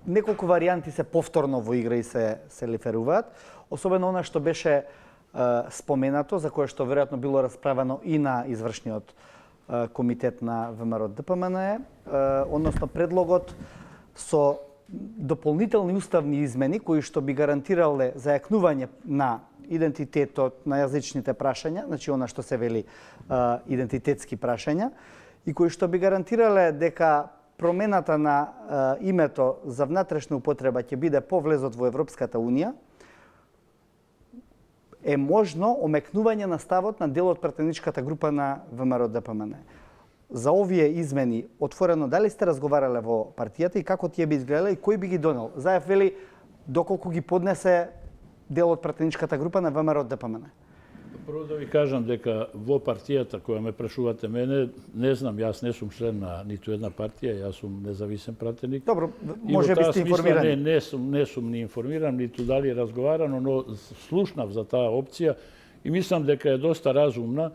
неколку варијанти се повторно во игра и се лиферуваат, особено она што беше споменато, за кое што веројатно било расправено и на извршниот комитет на ВМРО ДПМН, односно предлогот со дополнителни уставни измени кои што би гарантирале зајакнување на идентитетот на јазичните прашања, значи она што се вели идентитетски прашања, и кои што би гарантирале дека промената на името за внатрешна употреба ќе биде по влезот во Европската Унија, е можно омекнување на ставот на дел од пратеничката група на ВМРО ДПМН. За овие измени, отворено, дали сте разговарале во партијата и како тие би изгледале и кој би ги донел? Заев вели доколку ги поднесе дел од пратеничката група на ВМРО ДПМН. Прво да ви кажам дека во партијата која ме прашувате мене, не знам, јас не сум член на ниту една партија, јас сум независен пратеник. Добро, може би сте информирани. Не сум ни информиран, ниту дали разговарано, но слушнав за таа опција и мислам дека е доста разумна,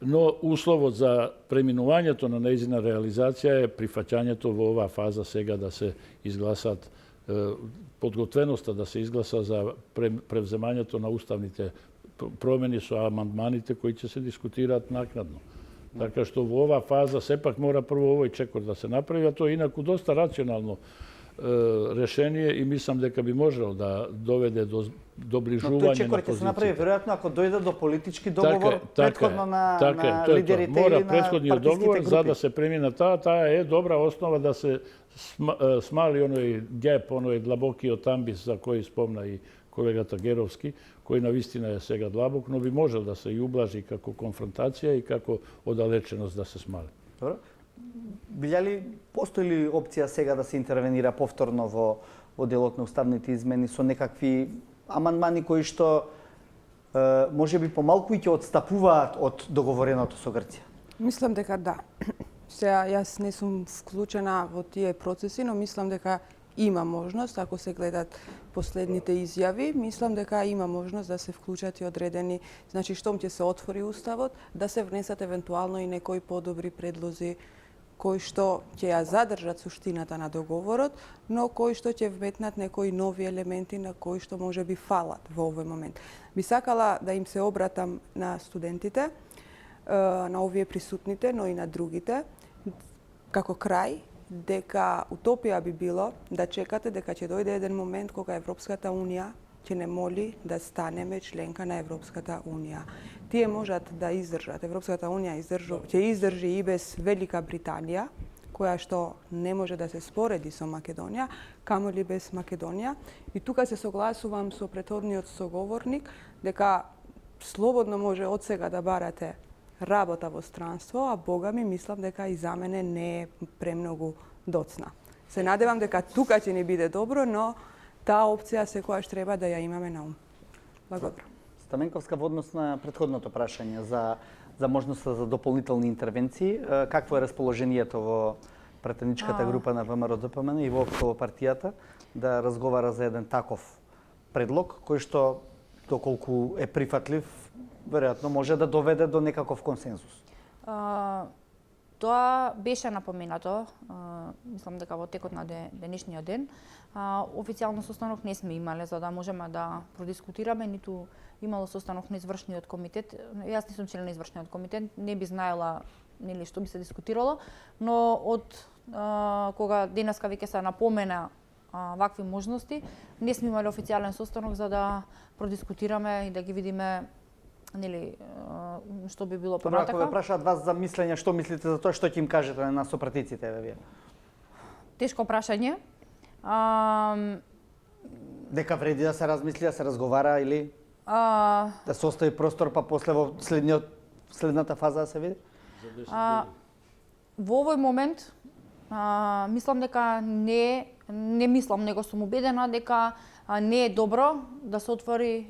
но условот за преминувањето на нејзина реализација е прифаќањето во оваа фаза сега да се изгласат подготвеноста да се изгласа за превземањето на уставните промени со амандманите кои ќе се дискутираат накнадно. Така што во оваа фаза сепак мора прво овој чекор да се направи, а тоа е инаку доста рационално решение и мислам дека би можел да доведе до ближување на позицијата. Но тој чекор ќе се направи веројатно ако дојде до политички договор претходно на лидерите или на претходниот договор групи. За да се премине таа е добра основа да се смали оној геп, оној длабокиот амбис за кој спомна и колегата Геровски, кој навистина е сега длабок, но би можел да се и ублажи како конфронтација и како оддалеченост да се смали. Добро. Билја ли, постои ли опција сега да се интервенира повторно во делот на уставните измени со некакви амандмани кои што може би помалку и ќе отстапуваат од договореното со Грција? Мислам дека да. Сега јас не сум вклучена во тие процеси, но мислам дека има можност, ако се гледат последните изјави, мислам дека има можност да се вклучат и одредени, значи штом ќе се отвори уставот, да се внесат евентуално и некои подобри предлози кои што ќе ја задржат суштината на договорот, но кои што ќе вметнат некои нови елементи на кои што може би фалат во овој момент. Би сакала да им се обратам на студентите, на овие присутните, но и на другите, како крај, дека утопија би било да чекате дека ќе дојде еден момент кога Европската Унија ќе не моли да станеме членка на Европската Унија. Тие можат да издржат. Европската Унија ќе издржи и без Велика Британија, која што не може да се спореди со Македонија, камоли без Македонија. И тука се согласувам со претходниот соговорник дека слободно може од сега да барате работа во странство, а Бога ми мислам дека и за мене не е премногу доцна. Се надевам дека тука ќе ни биде добро, но таа опција секогаш треба да ја имаме на ум. Благодарам. Стаменковска, во однос на претходното прашање за можноста за дополнителни интервенции, какво е расположението во пратеничката група на ВМРО-ДПМН и воопшто во партијата да разговара за еден таков предлог, кој што, доколку е прифатлив, веројатно може да доведе до некаков консензус? Тоа беше напоменато, мислам дека во текот на денешниот ден. Официјално состанок не сме имале за да можеме да продискутираме, ниту имало состанок на извршниот комитет. Јас не сум член на извршниот комитет, не би знаела нели што би се дискутирало, но од кога денеска веќе се напомена вакви можности, не сме имале официјален состанок за да продискутираме и да ги видиме нели што би било понатака. Ако ве прашаат вас за мислење, што мислите за тоа, што ќе им кажете на сопратиците вие? Тешко прашање. Дека вреди да се размисли, да се разговара или да се остави простор па после во следната фаза да се види? Во овој момент мислам дека не мислам, него сум убедена дека не е добро да се отвори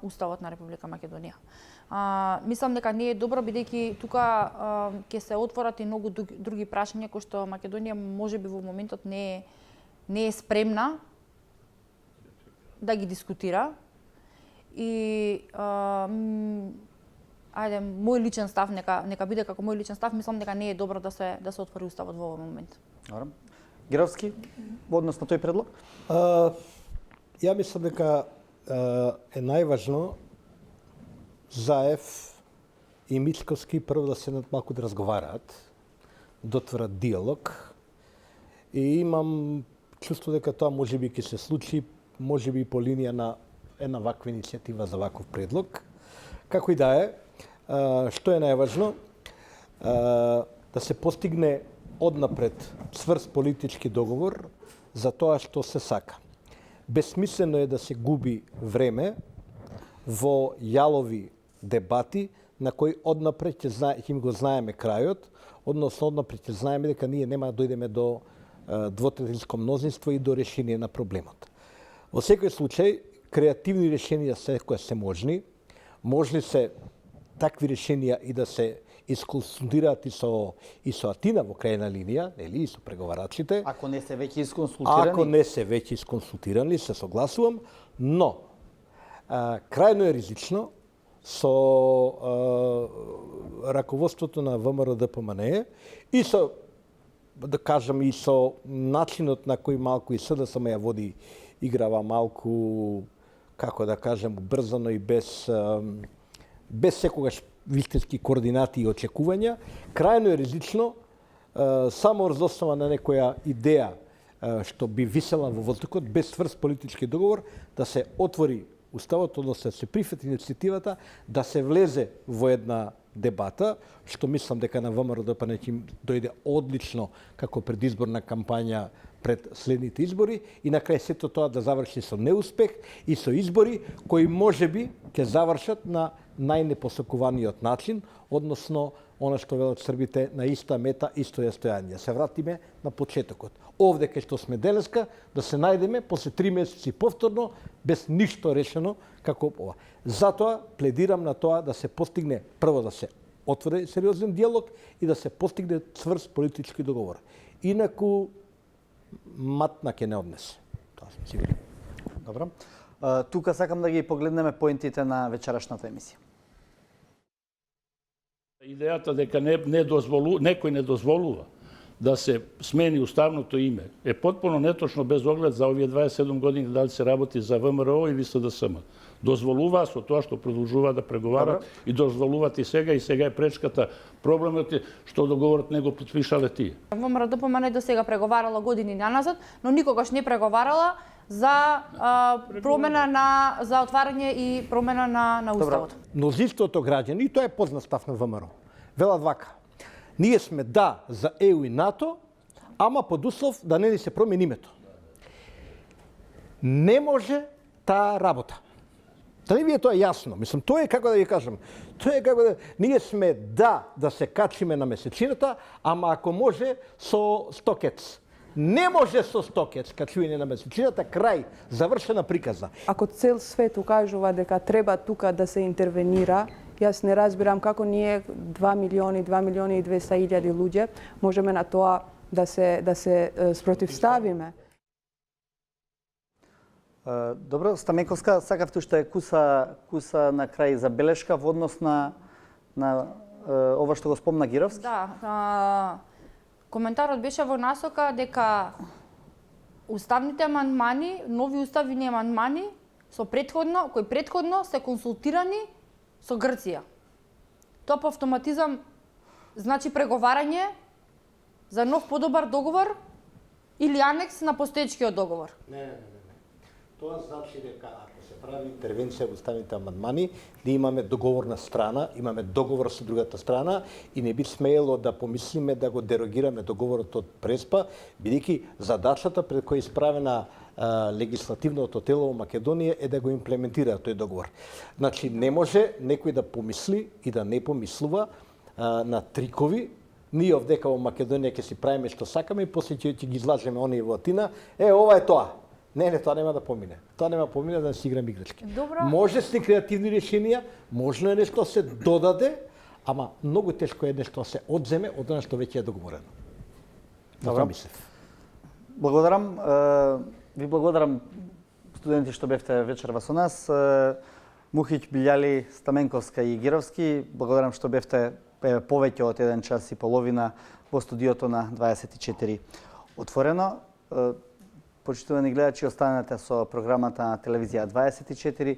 Уставот на Република Македонија. Мислам дека не е добро бидејќи тука ќе се отворат и многу други прашања кои што Македонија можеби во моментот не е спремна да ги дискутира. И ајде, мој личен став, нека биде како мој личен став, мислам дека не е добро да се отвори Уставот во овој момент. Добро. Геровски, во однос на тој предлог? Ја мислам дека е најважно Заев и Мицковски прво да седнат малку да разговараат, да отворат диалог. И имам чувство дека тоа можеби ќе се случи, можеби по линија на една ваква иницијатива за ваков предлог. Како и да е, што е најважно? Да се постигне однапред цврст политички договор за тоа што се сака. Бесмислено е да се губи време во јалови дебати на кои однапред ќе го знаеме крајот, односно однапред ќе знаеме дека ние нема да дојдеме до двотретинско мнозинство и до решение на проблемот. Во секој случај, креативни решенија секоја се можни. Можни се такви решенија и да се исконсултираат и со Атина во крајна линија, нели, и со преговарачите. Ако не се веќе исконсултирани? Ако не се веќе исконсултирани, се согласувам, но крајно е ризично со раководството на ВМРО-ДПМН и со, да кажам, и со начинот на кој малку и СДСМ ја води играва малку, како да кажем, брзано и без секогаш вистински координати и очекувања, крајно е ризично само врз основа на некоја идеја што би висела во воздухот, без цврст политички договор, да се отвори Уставот, односно да се прифати иницијативата, да се влезе во една дебата, што мислам дека на ВМРО-ДПМН ќе дојде одлично како предизборна кампања пред следните избори и на крај сето тоа да заврши со неуспех и со избори кои можеби ќе завршат на најнепосакуваниот начин, односно она што велат србите на иста мета, исто јастојање. Се вратиме на почетокот. Овде кај што сме денеска, да се најдеме после 3 месеци повторно, без ништо решено како ова. Затоа пледирам на тоа да се постигне, прво да се отвори сериозен диалог и да се постигне цврст политички договор. Инаку, матна ќе не однесе. Тоа сум сигурен. Добро. Тука сакам да ги погледнеме поентите на вечерашната емисија. Идејата дека некој не дозволува да се смени уставното име е потpuno неточно без оглед за овие 27 години дали се работи за ВМРО или СДСМ. Дозволува со тоа што продолжува да преговарат и дозволуваат и сега е пречката. Проблемот е што договорот не го потпишале тие. ВМРО ДПМН до сега преговарала години назад, но никогаш не преговарала за промена за отварање и промена на уставот. Мнозинството граѓани, и тоа е познат став на ВМРО, велат вака: ние сме да за ЕУ и НАТО, ама под услов да не ни се промени името. Не може таа работа. Дали ви е тоа јасно? Мислам, тоа е како да ви кажам. Тоа е како да ние сме да се качиме на месечината, ама ако може со стокец. Не може со стокец качување на месечината, крај, завршена приказна. Ако цел свет укажува дека треба тука да се интервенира, јас не разбирам како ние 2 милиони и 200.000 луѓе можеме на тоа да се спротивставиме. Добро, Стаменковска, сакавте уште куса на крај забелешка во однос на ова што го спомна Гировски? Да, коментарот беше во насока дека уставните амандмани, нови уставни амандмани кои претходно се консултирани со Грција. Тоа по автоматизам значи преговарање за нов подобар договор или анекс на постоечкиот договор. Не. Тоа значи дека ако се прави интервенција во уставните амандмани, да имаме договорна страна, имаме договор со другата страна и не би смеело да помислиме да го дерогираме договорот од Преспа, бидејќи задачата пред која е исправена легислативното тело во Македонија е да го имплементира тој договор. Значи не може некој да помисли и да не помислува на трикови. Ние овдека во Македонија ќе си правиме што сакаме и после ќе ги излажеме оние во Атина. Ова е тоа. Не, тоа нема да помине. Тоа нема помине да си играме играчки. Добро. Може се креативни решенија, можно е нешто се додаде, ама многу тешко е нешто се одземе од она што веќе е договорено. Добро. Благодарам. Ви благодарам, студенти што бевте вечерва со нас. Мухиќ, Билјали, Стаменковска и Гировски. Благодарам што бевте повеќе од 1 час и половина во студиото на 24 Отворено. Почитувани гледачи, останете со програмата на телевизија 24.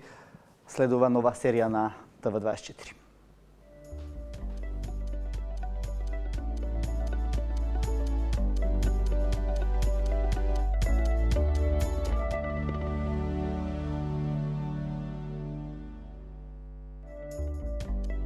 Следува нова серија на ТВ24.